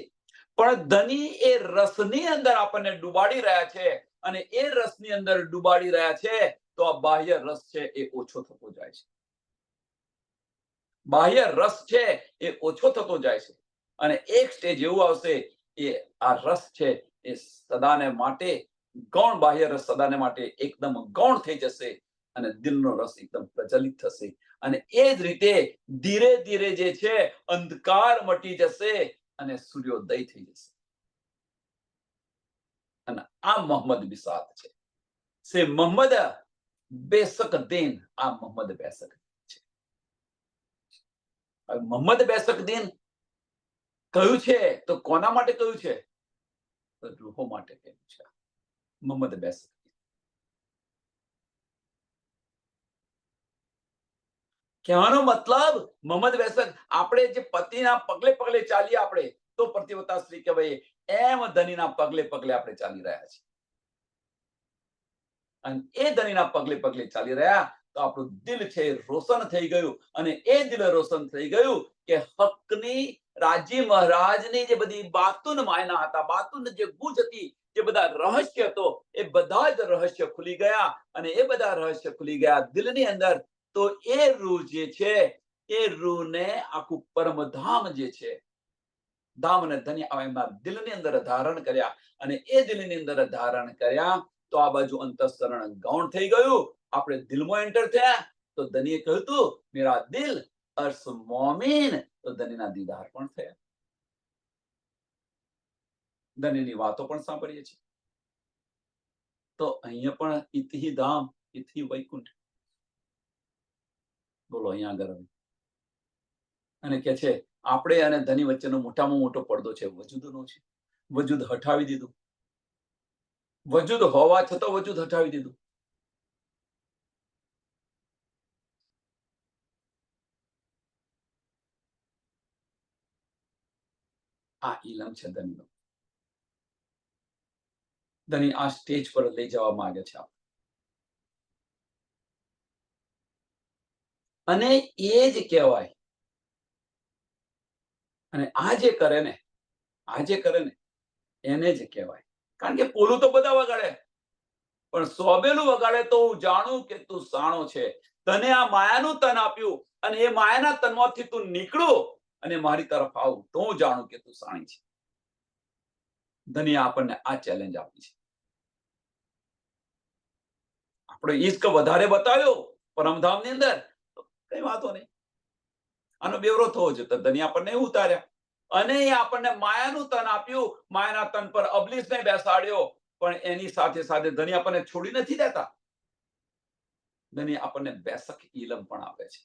પણ ધની એ રસની અંદર આપણને ડુબાડી રહ્યા છે, અને એ રસની અંદર ડુબાડી રહ્યા છે તો આ બાહ્ય રસ છે એ ઓછો થતો જાય છે. બાહ્ય રસ છે એ ઓછો થતો જાય છે, અને એક સ્ટેજ એવું આવશે એ આ રસ છે એ સદાને માટે ગૌણ, બાહ્ય રસ સદાને માટે એકદમ ગૌણ થઈ જશે, અને દિલનો રસ એકદમ પ્રજ્વલિત થશે. અને એ જ રીતે ધીરે ધીરે જે છે અંધકાર મટી જશે અને સૂર્યોદય થઈ જશે. અને આ મોહમ્મદ બિસાત છે. સે મોહમ્મદ બેસક દીન. આ મોહમ્મદ બેસક છે. મોહમ્મદ બેસક દીન કયું છે તો કોના માટે કયું છે? તો રૂહો માટે કહ્યું છે. મોહમ્મદ બેસક. કહેવાનો મતલબ મોહમ્મદ બેસક, આપણે જે પતિના પગલે પગલે ચાલીએ આપણે તો પ્રતિવતા સ્ત્રી કહેવાય, એમ ધનીના પગલે પગલે આપણે ચાલી રહ્યા છીએ. અને એ ધનીના પગલે પગલે ચાલી રહ્યા તો આપણું દિલ છે રોશન થઈ ગયું, અને એ દિલ રોશન થઈ ગયું કે હકની રાજી મહારાજની જે બધી બાતુન માયના હતા, બાતુન જે ગુજ હતી, જે બધા રહસ્ય હતો, એ બધા જ રહસ્ય ખુલી ગયા. અને એ બધા રહસ્ય ખુલી ગયા દિલની અંદર. તો એ રૂહ જે છે, એ રૂહને આખું પરમધામ જે છે, ધામ અને ધન્ય એમના દિલની અંદર ધારણ કર્યા. અને એ દિલની અંદર ધારણ કર્યા તો આ બાજુ અંતઃકરણ ગૌણ થઈ ગયું. આપણે દિલમાં એન્ટર થયા તો ધનીએ કહ્યું તું મેરા દિલ અર્શ મોમીન, તો ધનીના દીદાર પણ થયા. ધનીની વાતો પણ સાંભળીએ છીએ. તો અહીંયા પણ ઇતિ ધામ ઇતિ વૈકુંઠ. બોલો અહીંયા આગળ. અને કે છે આપણે અને ધની વચ્ચેનો મોટામાં મોટો પડદો છે વજૂદનો છે. વજૂદ હટાવી દીધું. વજૂદ હોવા છતાં વજૂદ હટાવી દીધું. આ ઇલમ છે ધનીનો. ધની આ સ્ટેજ પર લઈ જવા માંગે છે. અને એ જ કહેવાય. અને આ જે કરે ને એને જ કહેવાય. કારણ કે પોલું તો બધા વગાડે, પણ સોબેલું વગાડે તો હું જાણું કે તું સાણો છે. તને આ માયાનું તન આપ્યું, અને એ માયાના તનમાંથી તું નીકળો અને મારી તરફ આવું તો હું જાણું કે તું સાણી છે. ધની આપણને આ ચેલેન્જ આપી છે. આપણે ઈશ્ક વધારે બતાવ્યો પરમધામની અંદર, કઈ વાતો નહીં. આનો બેવરો થવો જોઈએ. તો ધની આપણને ઉતાર્યા, અને એ આપણને માયાનું તન આપ્યું. માયાના તન પર અબલીસને બેસાડ્યો, પણ એની સાથે સાથે ધની આપણને છોડી નથી દેતા. ધની આપણને બેસક ઇલમ પણ આપે છે,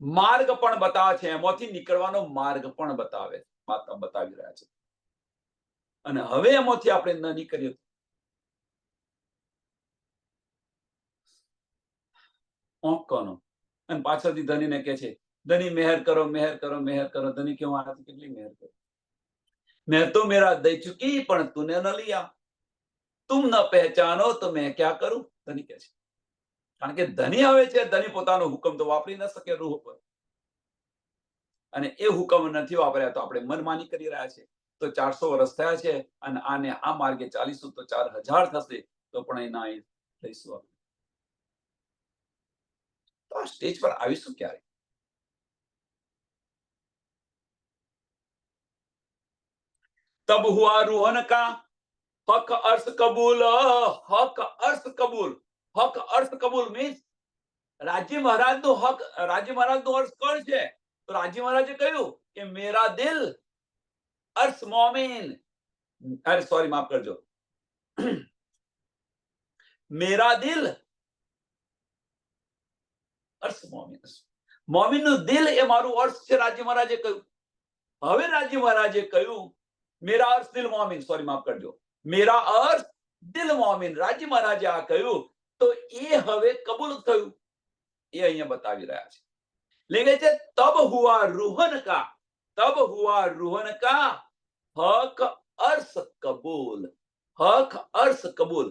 માર્ગ પણ બતાવે છે, એમાંથી નીકળવાનો માર્ગ પણ બતાવી રહ્યા છે. અને હવે એમાંથી આપણે ન નીકળીએ કોનો. અને પાછળથી ધનીને કહે છે ધની મેહર કરો, મેહર કરો, મેહર કરો. ધની કે હું આનાથી કેટલી મેહર કરું? મેં તો મેરા દઈ ચુકી પણ તુને ન લિયા. તુમ ન પહેચાનો તો મેં ક્યાં કરું? ધની કહે છે. કારણ કે ધની આવે છે, ધની પોતાનો હુકમ તો વાપરી ન શકે રૂહ પર, અને એ હુકમ નથી વાપર્યા તો આપણે મનમાની કરી રહ્યા છે. તો 400 વર્ષ થયા છે, અને આને આ માર્ગે ચાલીશું તો 4000 થશે, તો પણ એના લઈશું. તો આ સ્ટેજ પર આવીશું ક્યારે? तब हुआ रूहन का हक अर्थ कबूल. हक अर्थ કબૂલ. હક અર્થ કબૂલ મીન્સ રાજી મહારાજ નો હક. રાજી મહારાજ નો અર્થ કોણ છે? તો રાજી મહારાજે કહ્યું કે મેરા દિલ અર્થ મોમીન. અરે સોરી, માફ કરજો. મેરા દિલ અર્થ મોમીન. મોમીન નું દિલ એ મારું અર્થ છે, રાજી મહારાજે કહ્યું. હવે રાજી મહારાજે કહ્યું મેરા અર્થ દિલ મોમીન. સોરી, માફ કરજો. મેરા અર્થ દિલ મોમીન. રાજી મહારાજે આ કહ્યું તો એ હવે કબૂલ થયું. એ અહીંયા બતાવી રહ્યા છે. લેગે છે તબ હુઆ રૂહન કા. તબ હુઆ રૂહન કા હક અર્થ કબૂલ. હક અર્થ કબૂલ.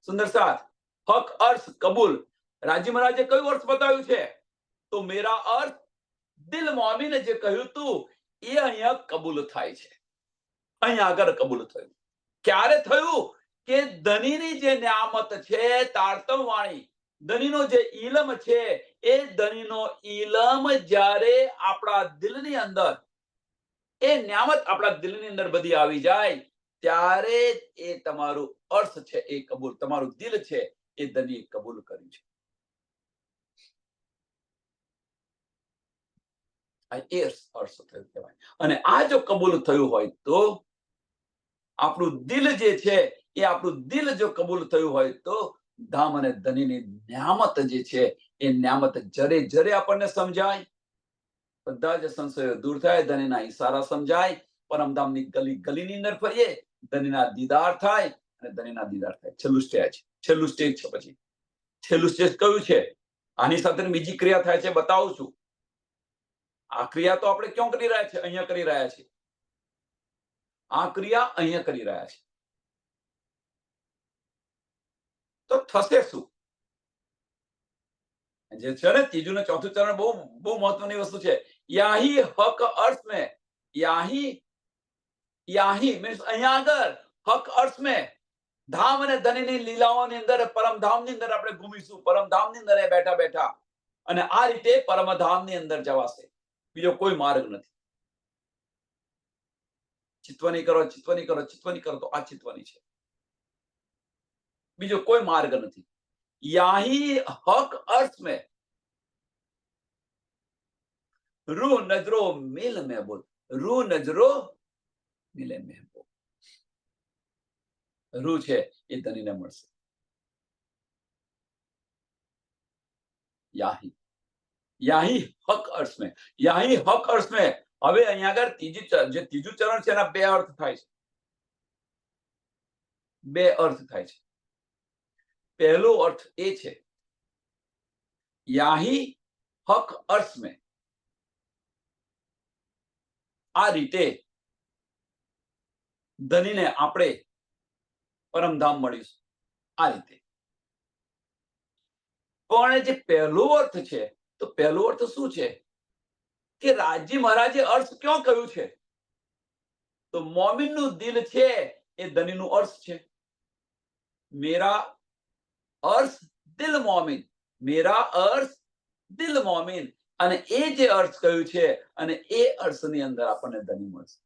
સુંદર સાથ. હક અર્થ કબૂલ. રાજી મહારાજે કયું અર્થ બતાવ્યું છે? તો મેરા અર્થ દિલ મોમીને જે કહ્યું તું એ અહીંયા કબૂલ થાય છે. અહીંયા આગળ કબૂલ થયું. ક્યારે થયું? કે ધનીની જે ન્યામત છે, તારતમ વાણી, ધનીનો જે ઇલમ છે, એ ધનીનો ઇલમ જ્યારે આપણા દિલની અંદર, એ ન્યામત આપણા દિલની અંદર બધી આવી જાય, ત્યારે એ તમારું અર્થ છે એ કબૂલ. તમારું દિલ છે એ ધનીએ કબૂલ કર્યું છે. એ અર્થ થયું કહેવાય. અને આ જો કબૂલ થયું હોય તો આપણું દિલ જે છે, એ આપણું દિલ જો કબૂલ થયું હોય તો ધામ અને ધનીની ન્યામત જે છે, એ ન્યામત જરે જરે આપણને સમજાય. બધા જ સંશયો દૂર થાય. ધનીના ઈશારા સમજાય. પરમધામની ગલી ગલીની અંદર ફરીએ, ધનીના દીદાર થાય, અને ધનીના દીદાર થાય. છેલ્લું સ્ટેજ છે. પછી છેલ્લું સ્ટેજ કયું છે? આની સાથે બીજી ક્રિયા થાય છે, બતાવું છું. આ ક્રિયા તો આપણે ક્યાં કરી રહ્યા છે? અહીંયા કરી રહ્યા છીએ. આ ક્રિયા અહીંયા કરી રહ્યા છે. તો થશે શું? જે છે ને ત્રીજું ને ચોથું ચરણ બહુ બહુ મહત્વની વસ્તુ છે. યાહી હક અર્થ મેં, યાહી યાહી મીન્સ અહીંયા આગળ હક અર્થ મેં ધામ અને ધનની લીલાઓની અંદર પરમધામની અંદર આપણે ઘૂમીશું, પરમધામની અંદર બેઠા બેઠા, અને આ રીતે પરમધામની અંદર જવાશે. બીજો કોઈ માર્ગ નથી. ચિત્વની કરો, ચિત્વની કરો, ચિત્વની કરો તો આ ચિત્વની છે. બીજો કોઈ માર્ગ નથી. યાહી હક અર્થ મેં રૂ નજરો મિલ મહેબૂબ, રૂ નજરો મિલે મહેબૂબ. રૂ છે એ ધનીને મળશે. યાહી યાહી હક અર્થ મેં, યાહી હક અર્થ મેં. હવે અહીંયા આગળ ત્રીજું ચરણ છે એના બે અર્થ થાય છે. બે અર્થ થાય છે. પહેલો અર્થ એ છે યાહી હક અર્થ મેં આ રીતે ધનીને આપણે પરમધામ મળીશું. આ રીતે. પણ જે પહેલો અર્થ છે, તો પહેલો અર્થ શું છે કે રાજી મહારાજે અર્થ ક્યાં કહ્યું છે? તો મોમિનનું દિલ છે એ ધનીનું અર્થ છે. મેરા અર્થ દિલ મોમિન, મેરા અર્થ દિલ મોમિન. અને એ જે અર્થ કહ્યું છે, અને એ અર્થની અંદર આપણને ધની મળશે.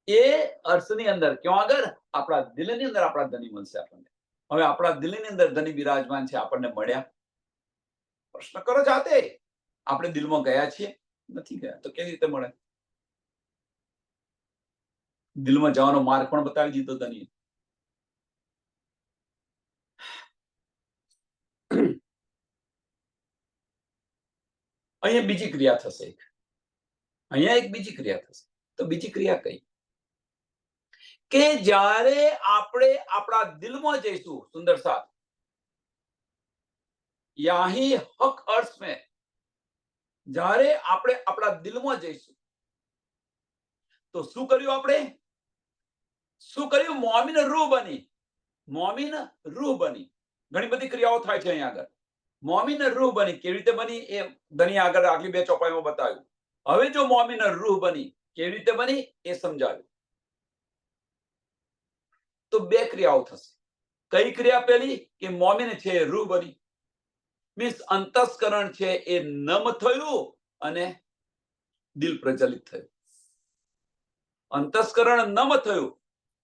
એ અર્થની અંદર ક્યાં આગળ? આપણા દિલની અંદર આપણા ધની મળશે આપણને. હવે આપણા દિલની અંદર ધની બિરાજમાન છે, આપણને મળ્યા? પ્રશ્ન કરો જાતે. આપણે દિલમાં ગયા છીએ? નથી ગયા. તો કેવી રીતે મળે? દિલમાં જવાનો માર્ગ પણ બતાવી દીધો ધની. અહીંયા બીજી ક્રિયા થશે. અહીંયા એક બીજી ક્રિયા થશે. તો બીજી ક્રિયા કઈ? કે જ્યારે આપણે આપણા દિલમાં જઈશું, સુંદર સાથ, યાહી હક અર્થ મેં જ્યારે આપણે આપણા દિલમાં જઈશું, તો શું કર્યું આપણે? શું કર્યું? મોમિન રૂહ બની. મોમિન રૂહ બની. ઘણી બધી ક્રિયાઓ થાય છે અહીંયા આગળ. મોમિન રૂહ બની. કેવી રીતે બની એ ધની આગળ આગલી બે ચોપાઈમાં બતાવ્યું. હવે જો મોમિન રૂહ બની, કેવી રીતે બની એ સમજાવ્યું. તો બે ક્રિયાઓ થશે. કઈ ક્રિયા પહેલી? કે મોમિન છે રૂહ બની. મીન્સ અંતસ્કરણ છે એ નમ થયું અને દિલ પ્રજ્વલિત થયું. અંતસ્કરણ નમ થયું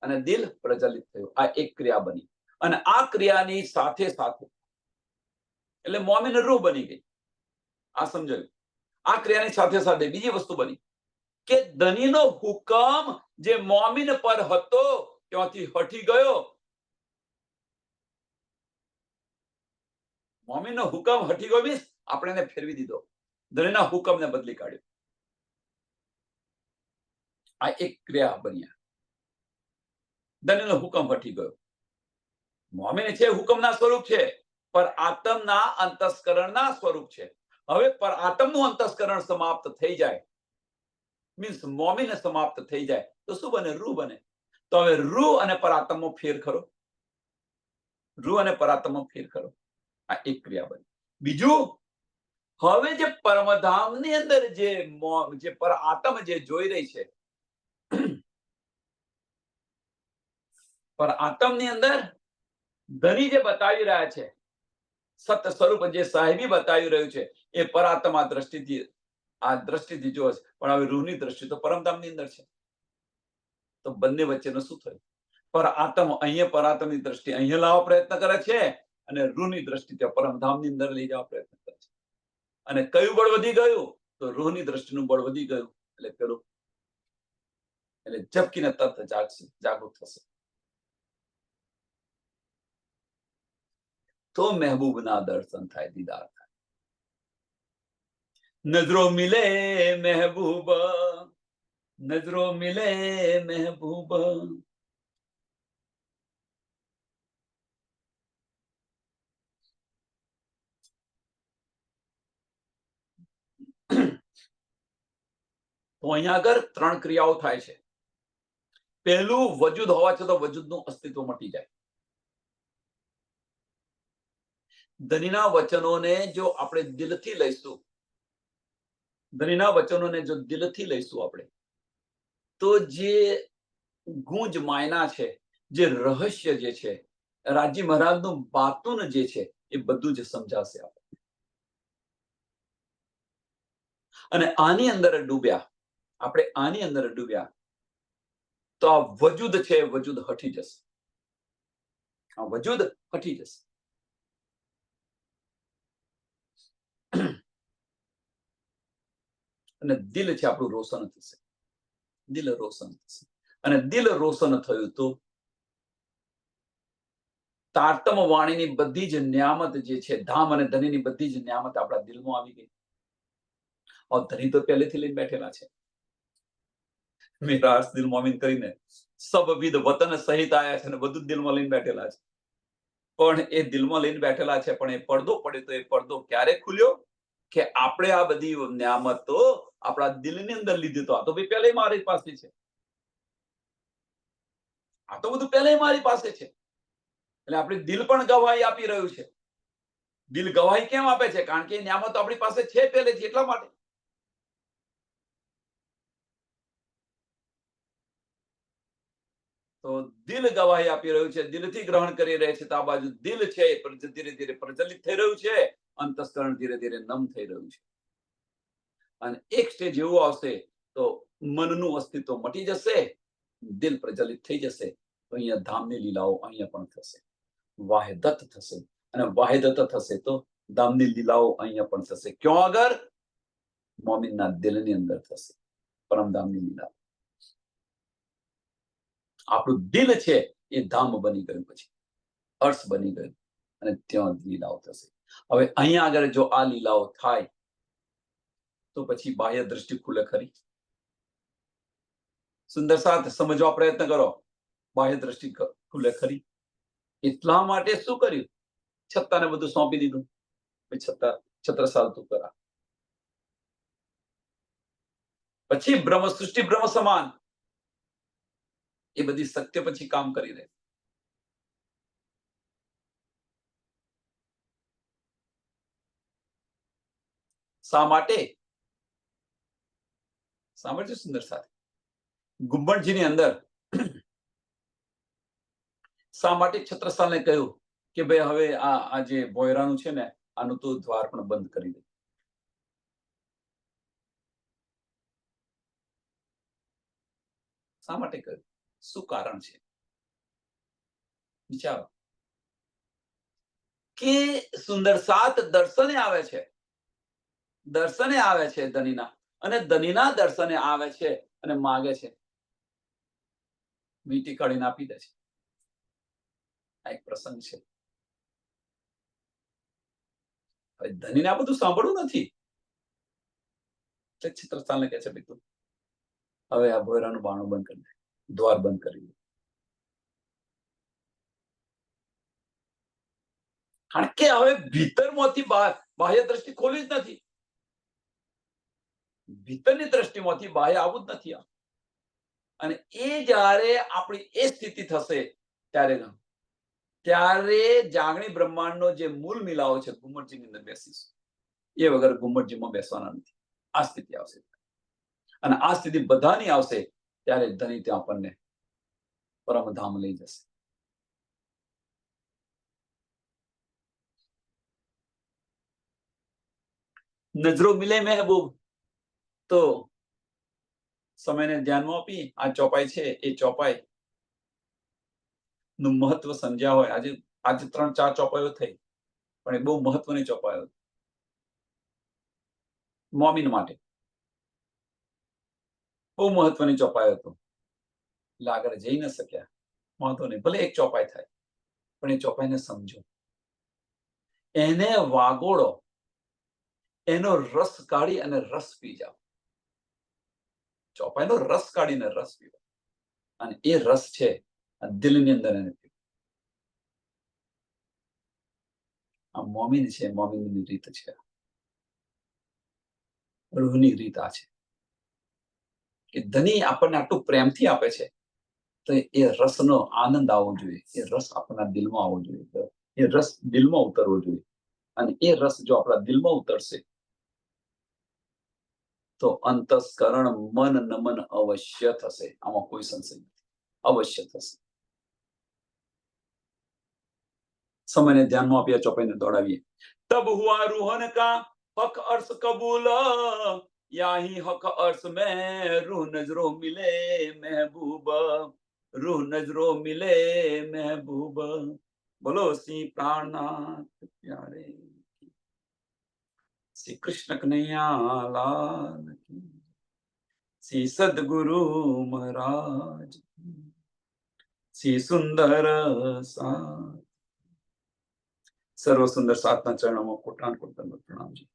અને દિલ પ્રજ્વલિત થયું. આ એક ક્રિયા બની. અને આ ક્રિયાની સાથે સાથે એટલે મોમિન રૂહ બની ગઈ. આ સમજાયું. આ ક્રિયાની સાથે સાથે બીજી વસ્તુ બની કે ધનીનો હુકમ જે મોમિન પર હતો ત્યાંથી હટી ગયો. મોમિનનો હુકમ હટી ગયો મીન્સ આપણે એને ફેરવી દીધો. ધનીના હુકમને બદલી કાઢ્યો. આ એક ક્રિયા બની. ધનીનો હુકમ હટી ગયો. મોમિન છે હુકમના સ્વરૂપ છે, પર આત્મના અંતસ્કરણના સ્વરૂપ છે. હવે પર આત્મનું અંતસ્કરણ સમાપ્ત થઈ જાય, મીન્સ મોમિન સમાપ્ત થઈ જાય, તો શું બને? રૂહ બને. તો હવે રૂહ અને પરાત્મમાં ફેર કરો. રૂહ અને પરાત્મમાં ફેર કરો. આ એક ક્રિયા બની. બીજું, હવે જે પરમધામની અંદર જે પર આત્મ જે જોઈ રહી છે, પર આત્મની અંદર ધની જે બતાવી રહ્યા છે, સત્ય સ્વરૂપ જે સાહેબી બતાવી રહ્યું છે, એ પરાત્મ આ દ્રષ્ટિથી જો છે. પણ હવે રૂહની દ્રષ્ટિ તો પરમધામની અંદર છે. તો બંને વચ્ચેનું શું થયું? પર આત્મ અહીંયા પરાત્મની દ્રષ્ટિ અહીંયા લાવવા પ્રયત્ન કરે છે, અને રૂહની દ્રષ્ટિ ત્યાં પરમધામની અંદર લઈ જવા પ્રયત્ન કરે છે. અને કયું બળ વધી ગયું? તો રૂહની દ્રષ્ટિનું બળ વધી ગયું. એટલે પેલું એટલે ઝબકીને તરત જાગૃત થશે. તો મહેબૂબના દર્શન થાય, દીદાર થાય. નજરો મિલે મહેબૂબ, નજરો મિલે મહેબૂબ. તો અહીંયા આગળ ત્રણ ક્રિયાઓ થાય છે. પહેલું, વજૂદ હોવા છતાં વજૂદનું અસ્તિત્વ મટી જાય. ધનીના વચનોને જો આપણે દિલથી લઈશું, ધનીના વચનોને જો દિલથી લઈશું આપણે, તો જે ગુંજ માયના છે, જે રહસ્ય જે છે, રાજી મહારાજનું બાતુન જે છે, એ બધું જ સમજાશે આપણે. અને આની અંદર ડૂબ્યા, આપણે આની અંદર ડૂબ્યા તો આ વજૂદ છે, વજૂદ હટી જશે. આ વજૂદ હટી જશે. અને દિલ છે આપણું રોશન થશે. દિલ રોશન થશે. અને દિલ રોશન થયું તો તારતમ વાણીની બધી જ નિયામત જે છે, ધામ અને ધનીની બધી જ નિયામત આપણા દિલમાં આવી ગઈ. ધની તો પહેલેથી લઈને બેઠેલા છે. મેરા દિલ મોમિન કરીને સબવિધ વતન સહિત આયા છે, અને બધું દિલમાં લઈને બેઠેલા છે. પણ એ દિલમાં લઈને બેઠેલા છે, પણ એ પડદો પડ્યો તો એ પડદો ક્યારે ખુલ્યો કે આપણે આ બધી નિયામતો આપણા દિલની અંદર લીધી. તો આ તો ભાઈ પહેલા મારી પાસે છે, આ તો બધું પહેલા મારી પાસે છે. એટલે આપણે દિલ પણ ગવાહી આપી રહ્યું છે. દિલ ગવાહી કેમ આપે છે? કારણ કે એ નિયામતો આપણી પાસે છે પહેલેથી, એટલા માટે. તો દિલ ગવાહી આપી રહ્યું છે, દિલથી ગ્રહણ કરી રહે છે. તો આ બાજુ દિલ છે ધીરે ધીરે પ્રજ્વલિત થઈ રહ્યું છે, અંતસ્કરણ ધીરે ધીરે નમ થઈ રહ્યું છે. અને એક સ્ટેજ એવું આવશે તો મનનું અસ્તિત્વ મટી જશે, દિલ પ્રજ્વલિત થઈ જશે. તો અહીંયા ધામની લીલાઓ અહીંયા પણ થશે, વાહેદત થશે. અને વાહેદત થશે તો ધામની લીલાઓ અહીંયા પણ થશે. ક્યાં આગળ? મોમિનના દિલની અંદર થશે પરમધામની લીલા. આપણું દિલ છે એ ધામ બની ગયું, પછી અર્શ બની ગયું, અને ત્યાં લીલાઓ થશે. હવે અહીંયા આગળ જો આ લીલાઓ થાય તો પછી બાહ્ય દ્રષ્ટિ ખુલે ખરી? સુંદર સાથ સમજવા પ્રયત્ન કરો. બાહ્ય દ્રષ્ટિ ખુલે ખરી? એટલા માટે શું કર્યું? છત્તાને બધું સોંપી દીધું. છત્રસાલ તું કરા. પછી બ્રહ્મ સૃષ્ટિ બ્રહ્મ સમાન એ બધી સત્ય પછી કામ કરી રહે. શા માટે? સાંભળજો સુંદર સાથે. ગુંબળજીની અંદર શા માટે છત્રસાલને કહ્યું કે ભાઈ હવે આ જે ભોયરાનું છે ને, આનું તો દ્વાર પણ બંધ કરી દે. શા માટે કહ્યું? શું કારણ છે? વિચારો. કે સુંદર સાત દર્શને આવે છે, દર્શને આવે છે ધનીના, અને ધનીના દર્શને આવે છે અને માગે છે, વીંટી કાઢીને આપી દે છે. આ એક પ્રસંગ છે. હવે ધનીને આ બધું સાંભળવું નથી. છત્રસાલને કહે છે, ભાઈ તું હવે આ ભોયરાનું બાણું બંધ કરી દે, દ્વાર બંધ કરી દે. કારણ કે હવે ભીતરમાંથી બાહ્ય દ્રષ્ટિ ખોલી જ નથી. ભીતરની દ્રષ્ટિમાંથી બાહ્ય આવું જ નથી. અને એ જ્યારે આપણી એ સ્થિતિ થશે ત્યારે જાગણી બ્રહ્માંડનો જે મૂળ મિલાવો છે, ઘુમ્મટજીની અંદર બેસીશું. એ વગર ઘુમ્મટજીમાં બેસવાના નથી. આ સ્થિતિ આવશે, અને આ સ્થિતિ બધાની આવશે ત્યારે ધની ત્યાં આપણને પરમધામ લઈ જશે. નજરો મિલે મહેબૂબ તો સમયને ધ્યાનમાં આપી આ ચોપાઈ છે, એ ચોપાઈ નું મહત્વ સમજ્યા હોય. આજે 3-4 ચોપાઈઓ થઈ, પણ એ બહુ મહત્વની ચોપાઈઓ મોમીન માટે. બહુ મહત્વની ચોપાઈ હતો. એટલે આગળ જઈ ન શક્યા, વાંધો નહીં, ભલે એક ચોપાઈ થાય, પણ એ ચોપાઈને સમજો, એને વાગોળો, એનો રસ કાઢી અને રસ પી જાઓ. ચોપાઈનો રસ કાઢીને રસ પીવો, અને એ રસ છે આ દિલની અંદર. એને આ મોમીન છે, મોમીનની રીત છે, રૂહની રીત આ છે. કે ધની આપણને આટલું પ્રેમથી આપે છે, તો એ રસનો આનંદ આવવો જોઈએ, એ રસ આપણા દિલમાં આવવો જોઈએ, એ રસ દિલમાં ઉતરવો જોઈએ. અને એ રસ જો આપણા દિલમાં ઉતરશે તો અંતસ્કરણ મન નમન અવશ્ય થશે, આમાં કોઈ સંશય નથી, અવશ્ય થશે. સમયને ધ્યાનમાં આપીએ, ચોપાઈને દોડાવીએ. તબ હુઆ રૂહન કા હક અર્થ કબૂલ, યાહી હક અર્થ में रूह नजरों मिले महबूब, रूह नजरों मिले महबूब. बोलो श्री प्राणनाथ प्यारे श्री कृष्ण कन्हैया लाल की, श्री सदगुरु महाराज की, श्री सुंदर साथ. સર્વ સુંદર સાતના ચરણોમાં કોટાન કોટ પ્રણામ છે.